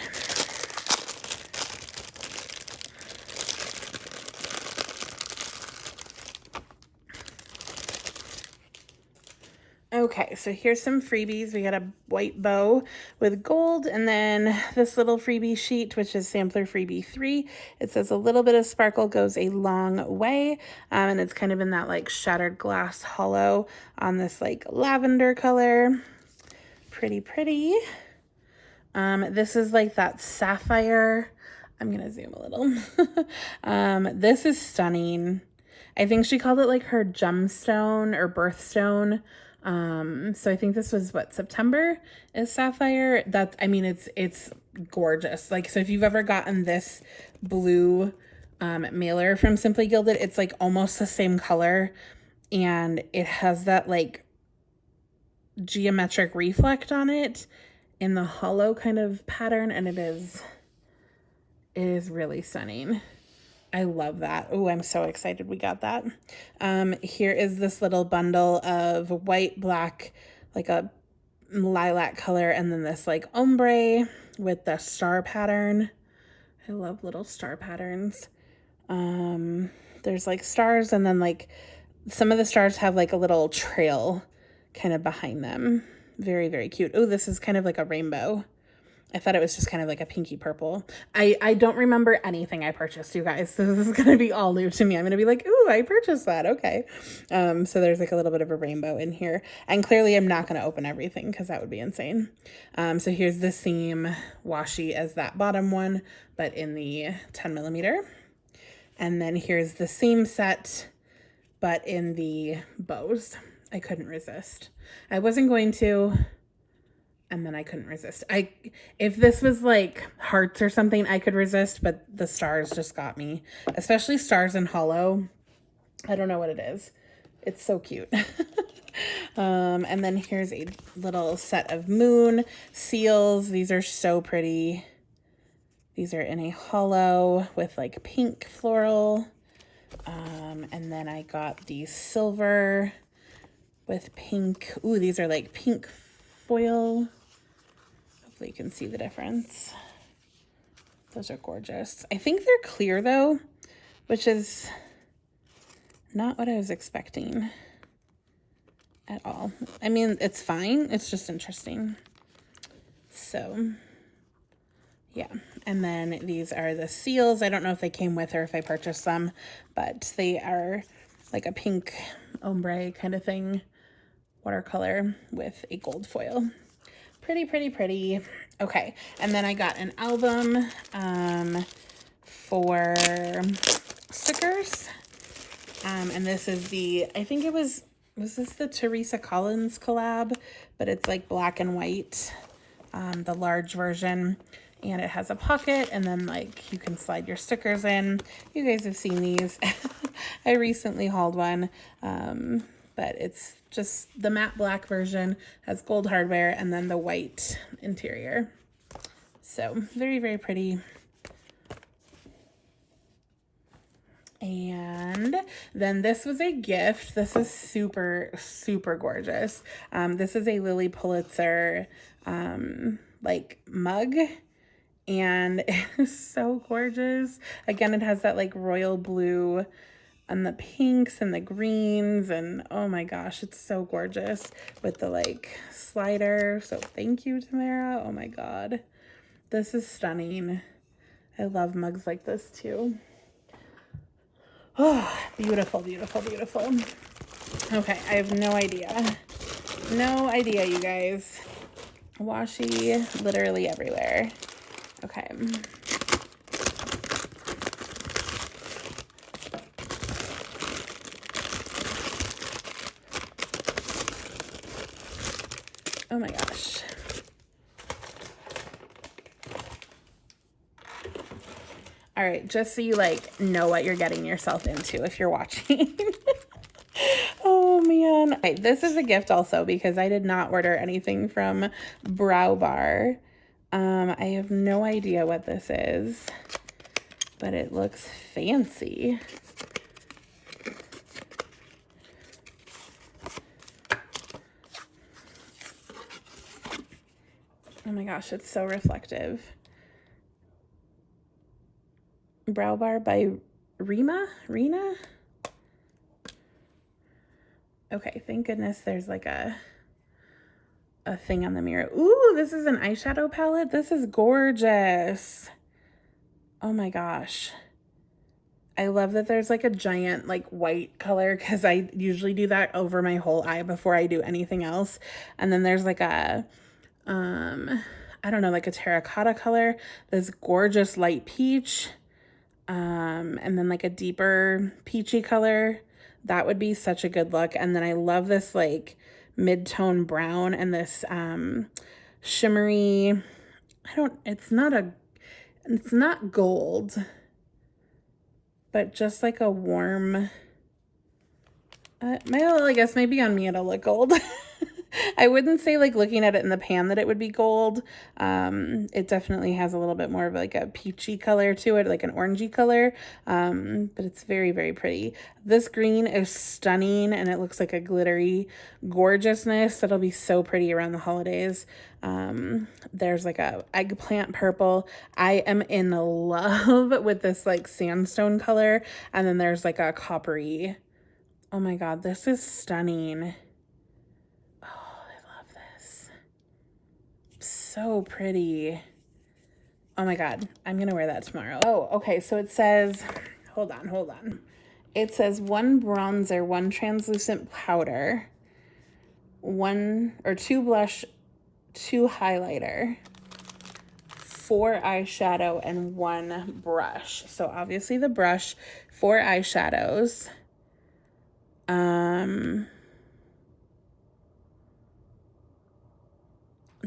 Okay, so here's some freebies. We got a white bow with gold, and then this little freebie sheet, which is sampler freebie 3. It says a little bit of sparkle goes a long way, and it's kind of in that like shattered glass hollow on this like lavender color. Pretty, pretty. This is like that sapphire. I'm gonna zoom a little. This is stunning. I think she called it like her gemstone or birthstone. So I think this was what, September is sapphire. That's, I mean, it's gorgeous. Like, so if you've ever gotten this blue mailer from Simply Gilded. It's like almost the same color, and it has that like geometric reflect on it in the hollow kind of pattern, and it is really stunning. I love that. Oh, I'm so excited we got that. Here is this little bundle of white, black, like a lilac color, and then this like ombre with the star pattern. I love little star patterns. There's like stars, and then like some of the stars have like a little trail kind of behind them. Very, very cute. Oh, this is kind of like a rainbow. I thought it was just kind of like a pinky purple. I don't remember anything I purchased, you guys. So this is going to be all new to me. I'm going to be like, ooh, I purchased that. Okay. So there's like a little bit of a rainbow in here. And clearly I'm not going to open everything because that would be insane. So here's the same washi as that bottom one, but in the 10 millimeter. And then here's the same set, but in the bows. I couldn't resist. I wasn't going to, and then I couldn't resist. If this was like hearts or something, I could resist, but the stars just got me, especially stars in hollow. I don't know what it is. It's so cute. And then here's a little set of moon seals. These are so pretty. These are in a hollow with like pink floral. And then I got these silver with pink. Ooh, these are like pink foil. Hopefully you can see the difference. Those are gorgeous. I think they're clear though, which is not what I was expecting at all. I mean, it's fine. It's just interesting. So yeah. And then these are the seals. I don't know if they came with or if I purchased them, but they are like a pink ombre kind of thing, watercolor with a gold foil. Pretty, pretty, pretty. Okay. And then I got an album for stickers. And this is the, I think it was this the Teresa Collins collab? But it's like black and white, the large version. And it has a pocket, and then like you can slide your stickers in. You guys have seen these. I recently hauled one, but it's just the matte black version, has gold hardware, and then the white interior. So very, very pretty. And then this was a gift. This is super, super gorgeous. This is a Lily Pulitzer like mug. And it's so gorgeous. Again, it has that like royal blue and the pinks and the greens, and oh my gosh, it's so gorgeous with the like slider. So thank you, Tamara. Oh my God, this is stunning. I love mugs like this too. Oh, beautiful, beautiful, beautiful. Okay, I have no idea. No idea, you guys. Washi literally everywhere. Okay. Oh my gosh. All right, just so you like know what you're getting yourself into if you're watching. Oh man. Okay, this is a gift also because I did not order anything from Brow Bar. I have no idea what this is, but it looks fancy. Oh my gosh, it's so reflective. Brow Bar by Rena? Okay, thank goodness there's like a thing on the mirror. Ooh, this is an eyeshadow palette. This is gorgeous. Oh my gosh. I love that there's like a giant like white color because I usually do that over my whole eye before I do anything else. And then there's like a, I don't know, like a terracotta color, this gorgeous light peach, and then like a deeper peachy color. That would be such a good look. And then I love this like mid-tone brown and this shimmery, it's not gold. but just like a warm, well, I guess maybe on me it'll look gold. I wouldn't say like looking at it in the pan that it would be gold. It definitely has a little bit more of like a peachy color to it, like an orangey color. But it's very, very pretty. This green is stunning and it looks like a glittery gorgeousness that'll be so pretty around the holidays. There's like a eggplant purple. I am in love with this like sandstone color. And then there's like a coppery. Oh my God, this is stunning. So pretty. Oh my God, I'm gonna wear that tomorrow. Oh, okay, so it says, hold on. It says 1 bronzer, 1 translucent powder, 2 blush, 2 highlighter, 4 eyeshadow, and 1 brush. So obviously the brush, 4 eyeshadows.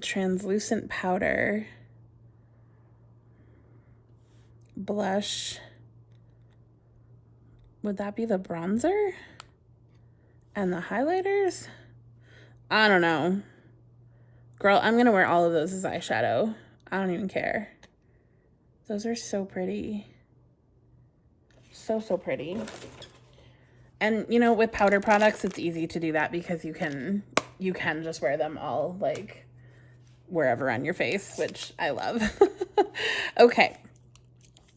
Translucent powder, blush. Would that be the bronzer? And the highlighters? I don't know. Girl, I'm gonna wear all of those as eyeshadow. I don't even care. Those are so pretty. So pretty. And you know, with powder products, it's easy to do that because you can just wear them all like wherever on your face, which I love. Okay.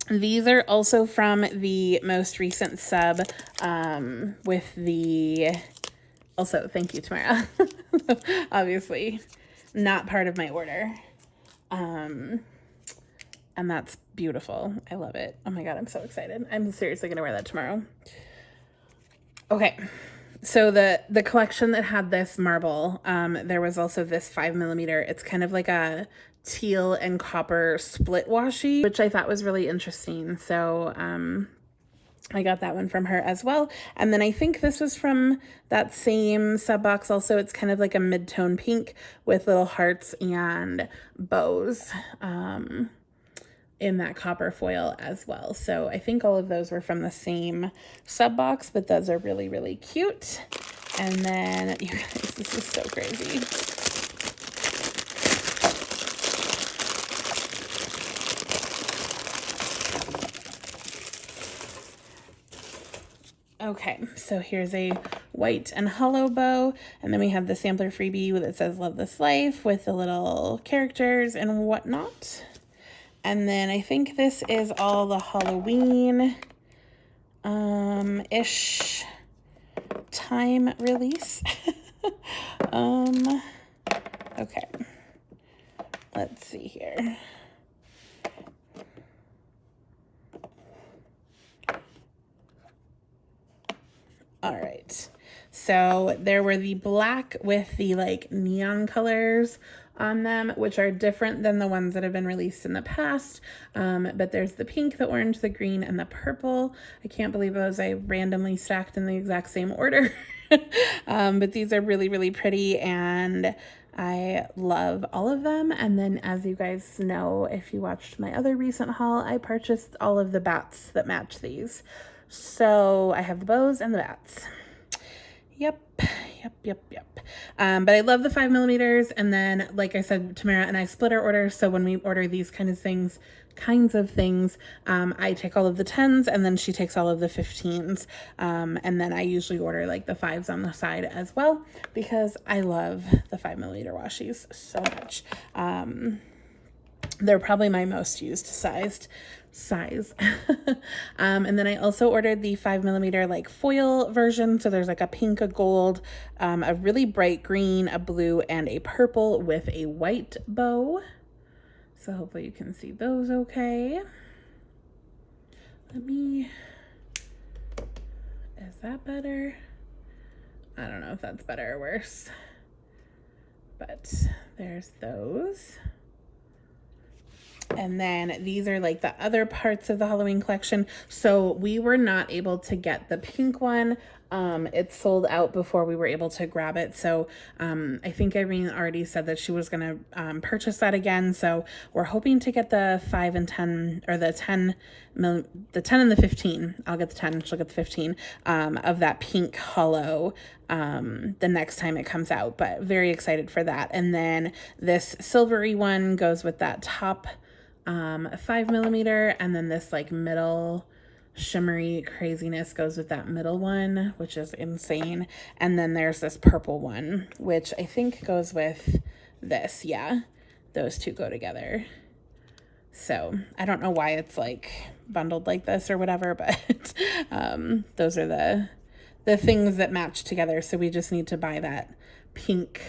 These are also from the most recent sub with the, also thank you, Tamara. Obviously not part of my order. And that's beautiful. I love it. Oh my God, I'm so excited. I'm seriously gonna wear that tomorrow. Okay. So the collection that had this marble, there was also this 5mm. It's kind of like a teal and copper split washi, which I thought was really interesting. So I got that one from her as well. And then I think this was from that same sub box also. It's kind of like a mid-tone pink with little hearts and bows in that copper foil as well. So I think all of those were from the same sub box, but those are really, really cute. And then, you guys, this is so crazy. Okay, so here's a white and hollow bow, and then we have the sampler freebie that says Love This Life with the little characters and whatnot. And then I think this is all the Halloween ish time release. Okay, let's see here. All right, so there were the black with the like neon colors on them, which are different than the ones that have been released in the past. But there's the pink, the orange, the green, and the purple. I can't believe those I randomly stacked in the exact same order. But these are really, really pretty, and I love all of them. And then, as you guys know, if you watched my other recent haul, I purchased all of the bats that match these. So I have the bows and the bats. Yep. But I love the 5mm. And then, like I said, Tamara and I split our order. So when we order these kinds of things, I take all of the 10s and then she takes all of the 15s. And then I usually order like the 5s on the side as well, because I love the 5mm washies so much. They're probably my most used size. And then I also ordered the 5mm like foil version. So there's like a pink, a gold, a really bright green, a blue, and a purple with a white bow. So hopefully you can see those okay. Is that better? I don't know if that's better or worse, but there's those. And then these are like the other parts of the Halloween collection. So we were not able to get the pink one It sold out before we were able to grab it. So I think Irene already said that she was going to purchase that again. So we're hoping to get the 5 and 10, or the 10 and the 15. I'll get the 10, she'll get the 15 of that pink hollow the next time it comes out. But very excited for that. And then this silvery one goes with that top 5mm, and then this like middle shimmery craziness goes with that middle one, which is insane. And then there's this purple one, which I think goes with this. Yeah, those two go together. So I don't know why it's like bundled like this or whatever, but those are the things that match together. So we just need to buy that pink,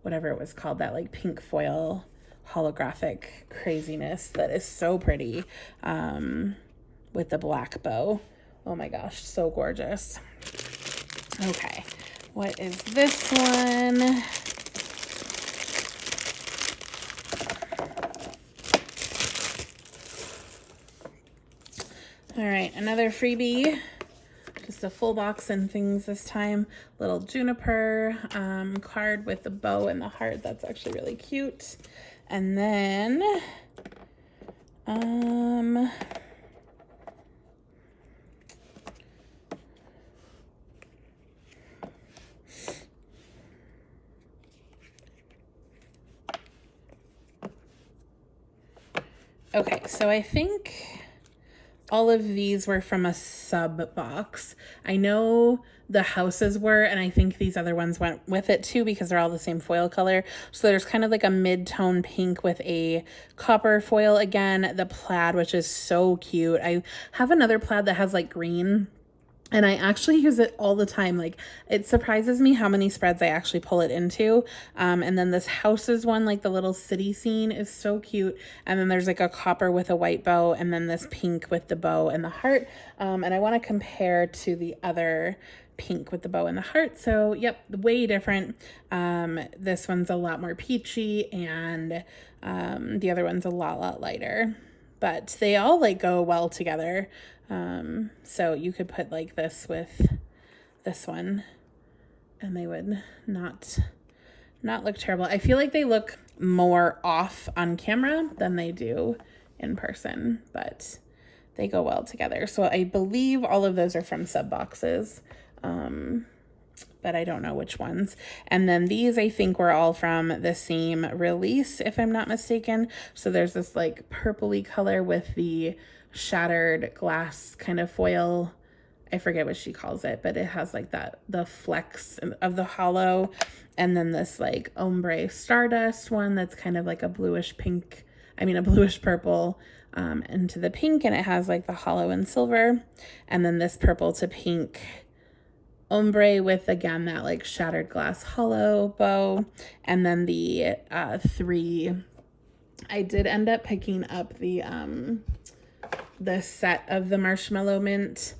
whatever it was called, that like pink foil holographic craziness that is so pretty, with the black bow. Oh my gosh, so gorgeous. Okay, what is this one? All right, another freebie. Just a full box and things this time. Little juniper card with the bow and the heart. That's actually really cute. And then okay, so I think all of these were from a sub box. I know the houses were, and I think these other ones went with it too because they're all the same foil color. So there's kind of like a mid-tone pink with a copper foil again, the plaid, which is so cute. I have another plaid that has like green, and I actually use it all the time. Like, it surprises me how many spreads I actually pull it into. And then this houses one, like the little city scene, is so cute. And then there's like a copper with a white bow, and then this pink with the bow and the heart. And I want to compare to the other pink with the bow and the heart. So yep, way different. This one's a lot more peachy, and the other one's a lot lighter. But they all like go well together. So you could put like this with this one, and they would not look terrible. I feel like they look more off on camera than they do in person, but they go well together. So I believe all of those are from sub boxes, but I don't know which ones. And then these, I think, were all from the same release, if I'm not mistaken. So there's this like purpley color with the shattered glass kind of foil. I forget what she calls it, but it has like that, the flecks of the hollow. And then this like ombre stardust one that's kind of like a bluish pink, a bluish purple into the pink, and it has like the hollow and silver. And then this purple to pink ombre with, again, that like shattered glass hollow bow. And then the three, I did end up picking up the set of the marshmallow mint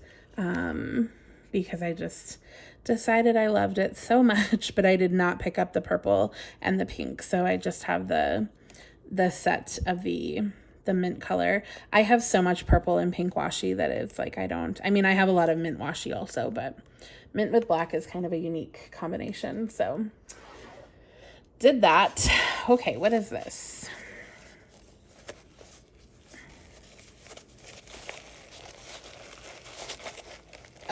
because I just decided I loved it so much, but I did not pick up the purple and the pink. So I just have the set of the mint color. I have so much purple and pink washi that it's like I have a lot of mint washi also, but mint with black is kind of a unique combination. So did that. Okay, what is this?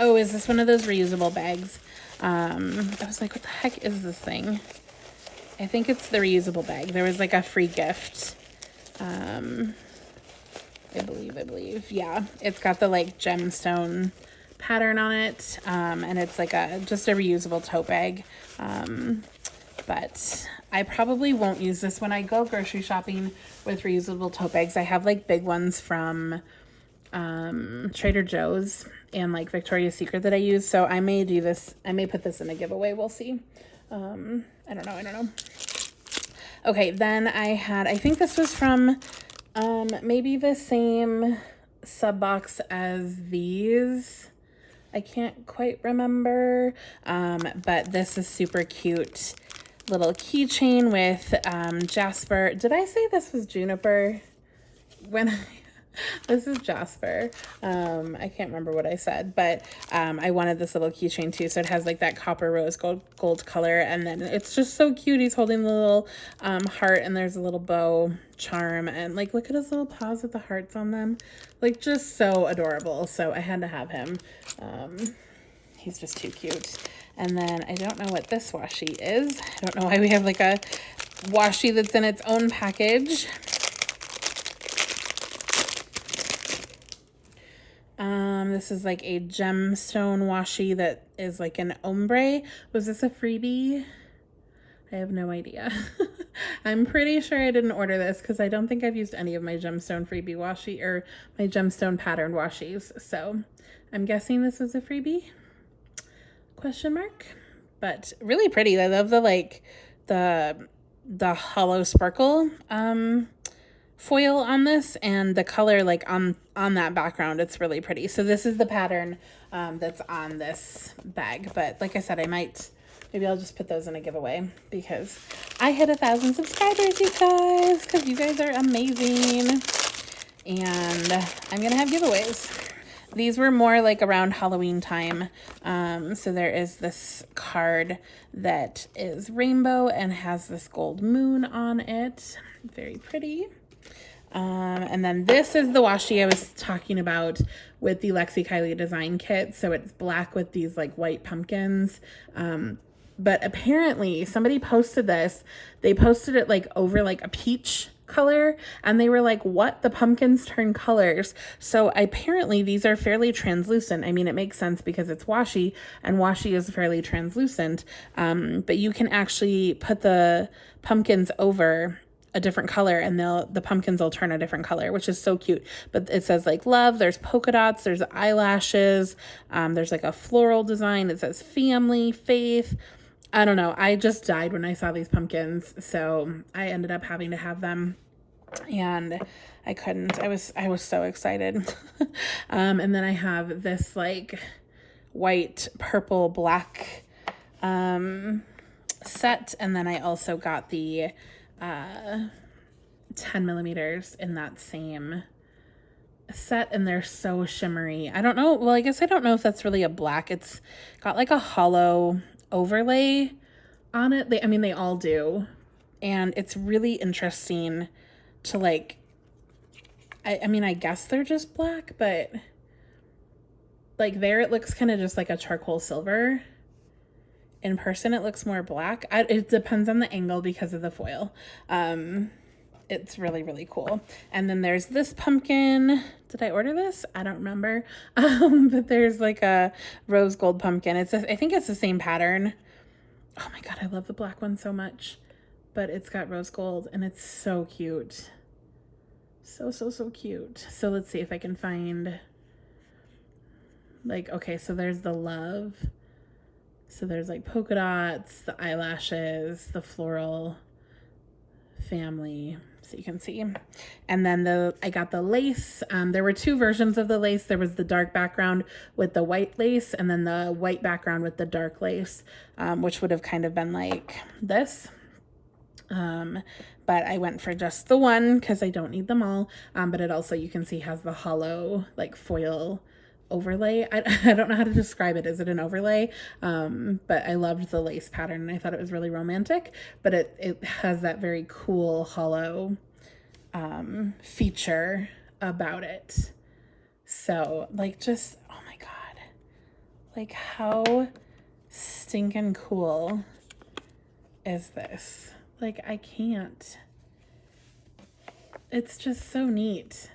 Oh, is this one of those reusable bags? I was like, what the heck is this thing? I think it's the reusable bag. There was like a free gift. I believe. Yeah, it's got the like gemstone pattern on it. And it's like just a reusable tote bag. But I probably won't use this when I go grocery shopping with reusable tote bags. I have like big ones from Trader Joe's and like Victoria's Secret that I use. So I may do this. I may put this in a giveaway. We'll see. I don't know. Okay, then I think this was from maybe the same sub box as these. I can't quite remember. But this is super cute. Little keychain with jasper. Did I say this was juniper? This is Jasper. I can't remember what I said, but I wanted this little keychain too. So it has like that copper rose gold color, and then it's just so cute. He's holding the little heart, and there's a little bow charm, and like look at his little paws with the hearts on them. Like just so adorable. So I had to have him. He's just too cute. And then I don't know what this washi is. I don't know why we have like a washi that's in its own package. This is like a gemstone washi that is like an ombre. Was this a freebie? I have no idea. I'm pretty sure I didn't order this because I don't think I've used any of my gemstone freebie washi or my gemstone patterned washis. So I'm guessing this was a freebie? Question mark. But really pretty. I love the like the hollow sparkle foil on this, and the color like on that background. It's really pretty. So this is the pattern that's on this bag. But like I said, maybe I'll just put those in a giveaway because I hit 1,000 subscribers, you guys, because you guys are amazing. And I'm gonna have giveaways. These were more like around Halloween time. So there is this card that is rainbow and has this gold moon on it. Very pretty. And then this is the washi I was talking about with the Lexi Kylie design kit. So it's black with these like white pumpkins. But apparently somebody posted this. They posted it like over like a peach color, and they were like, what? The pumpkins turn colors. So apparently these are fairly translucent. I mean, it makes sense because it's washi, and washi is fairly translucent. But you can actually put the pumpkins over a different color, and the pumpkins will turn a different color, which is so cute. But it says like love, there's polka dots, there's eyelashes, there's like a floral design. It says family, faith. I don't know. I just died when I saw these pumpkins, so I ended up having to have them, and I couldn't. I was so excited. And then I have this like white, purple, black set, and then I also got the 10 millimeters in that same set, and they're so shimmery. I don't know. Well, I guess I don't know if that's really a black. It's got like a hollow overlay on it. I mean, they all do. And it's really interesting to like, I mean, I guess they're just black, but like there it looks kind of just like a charcoal silver. In person, it looks more black. It depends on the angle because of the foil. It's really, really cool. And then there's this pumpkin. Did I order this? I don't remember. But there's like a rose gold pumpkin. I think it's the same pattern. Oh my God, I love the black one so much. But it's got rose gold, and it's so cute. So, so, so cute. So let's see if I can find like, okay, so there's the love. So there's like polka dots, the eyelashes, the floral, family, so you can see. And then I got the lace. There were two versions of the lace. There was the dark background with the white lace, and then the white background with the dark lace, which would have kind of been like this. But I went for just the one because I don't need them all. But it also, you can see, has the hollow like foil overlay. I don't know how to describe it. Is it an overlay? But I loved the lace pattern, and I thought it was really romantic, but it has that very cool hollow feature about it. So like, just, oh my God, like how stinking cool is this? Like, I can't. It's just so neat.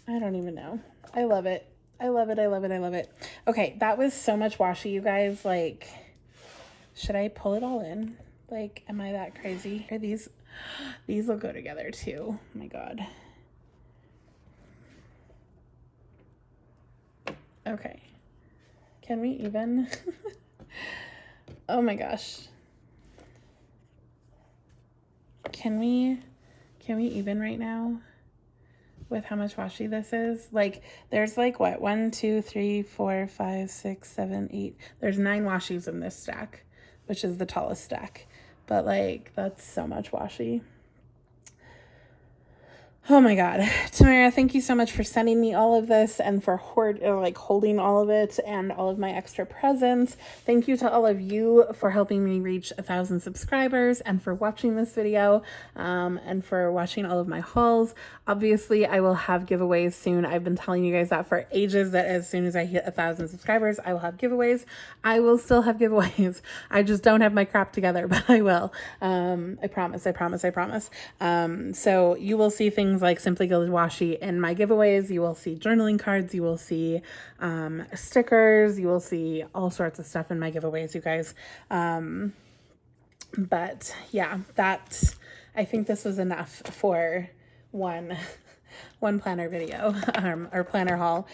I don't even know. I love it. I love it. I love it. I love it. Okay, that was so much washi, you guys. Like, should I pull it all in? Like, am I that crazy? Are these will go together too. Oh my God. Okay. Can we even? Oh my gosh. Can we even right now with how much washi this is? Like, there's like what, 1, 2, 3, 4, 5, 6, 7, 8. There's 9 washis in this stack, which is the tallest stack. But like, that's so much washi. Oh my God. Tamara, thank you so much for sending me all of this and for holding all of it and all of my extra presents. Thank you to all of you for helping me reach 1,000 subscribers and for watching this video and for watching all of my hauls. Obviously, I will have giveaways soon. I've been telling you guys that for ages, that as soon as I hit 1,000 subscribers, I will have giveaways. I will still have giveaways. I just don't have my crap together, but I will. I promise. So you will see things like Simply Gilded Washi in my giveaways. You will see journaling cards. You will see stickers. You will see all sorts of stuff in my giveaways, you guys. But yeah, I think this was enough for one planner video or planner haul.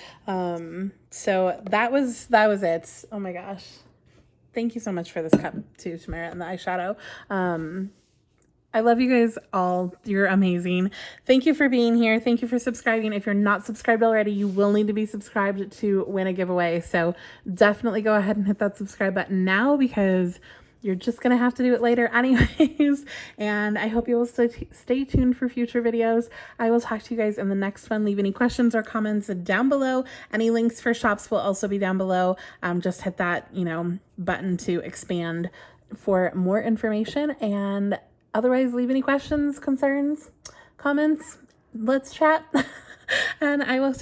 So that was it. Oh my gosh. Thank you so much for this cup too, Tamara, and the eyeshadow. I love you guys all. You're amazing. Thank you for being here. Thank you for subscribing. If you're not subscribed already, you will need to be subscribed to win a giveaway. So definitely go ahead and hit that subscribe button now, because you're just going to have to do it later anyways. And I hope you will stay tuned for future videos. I will talk to you guys in the next one. Leave any questions or comments down below. Any links for shops will also be down below. Just hit that, button to expand for more information. And otherwise, leave any questions, concerns, comments. Let's chat. And I will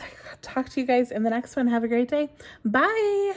talk to you guys in the next one. Have a great day. Bye.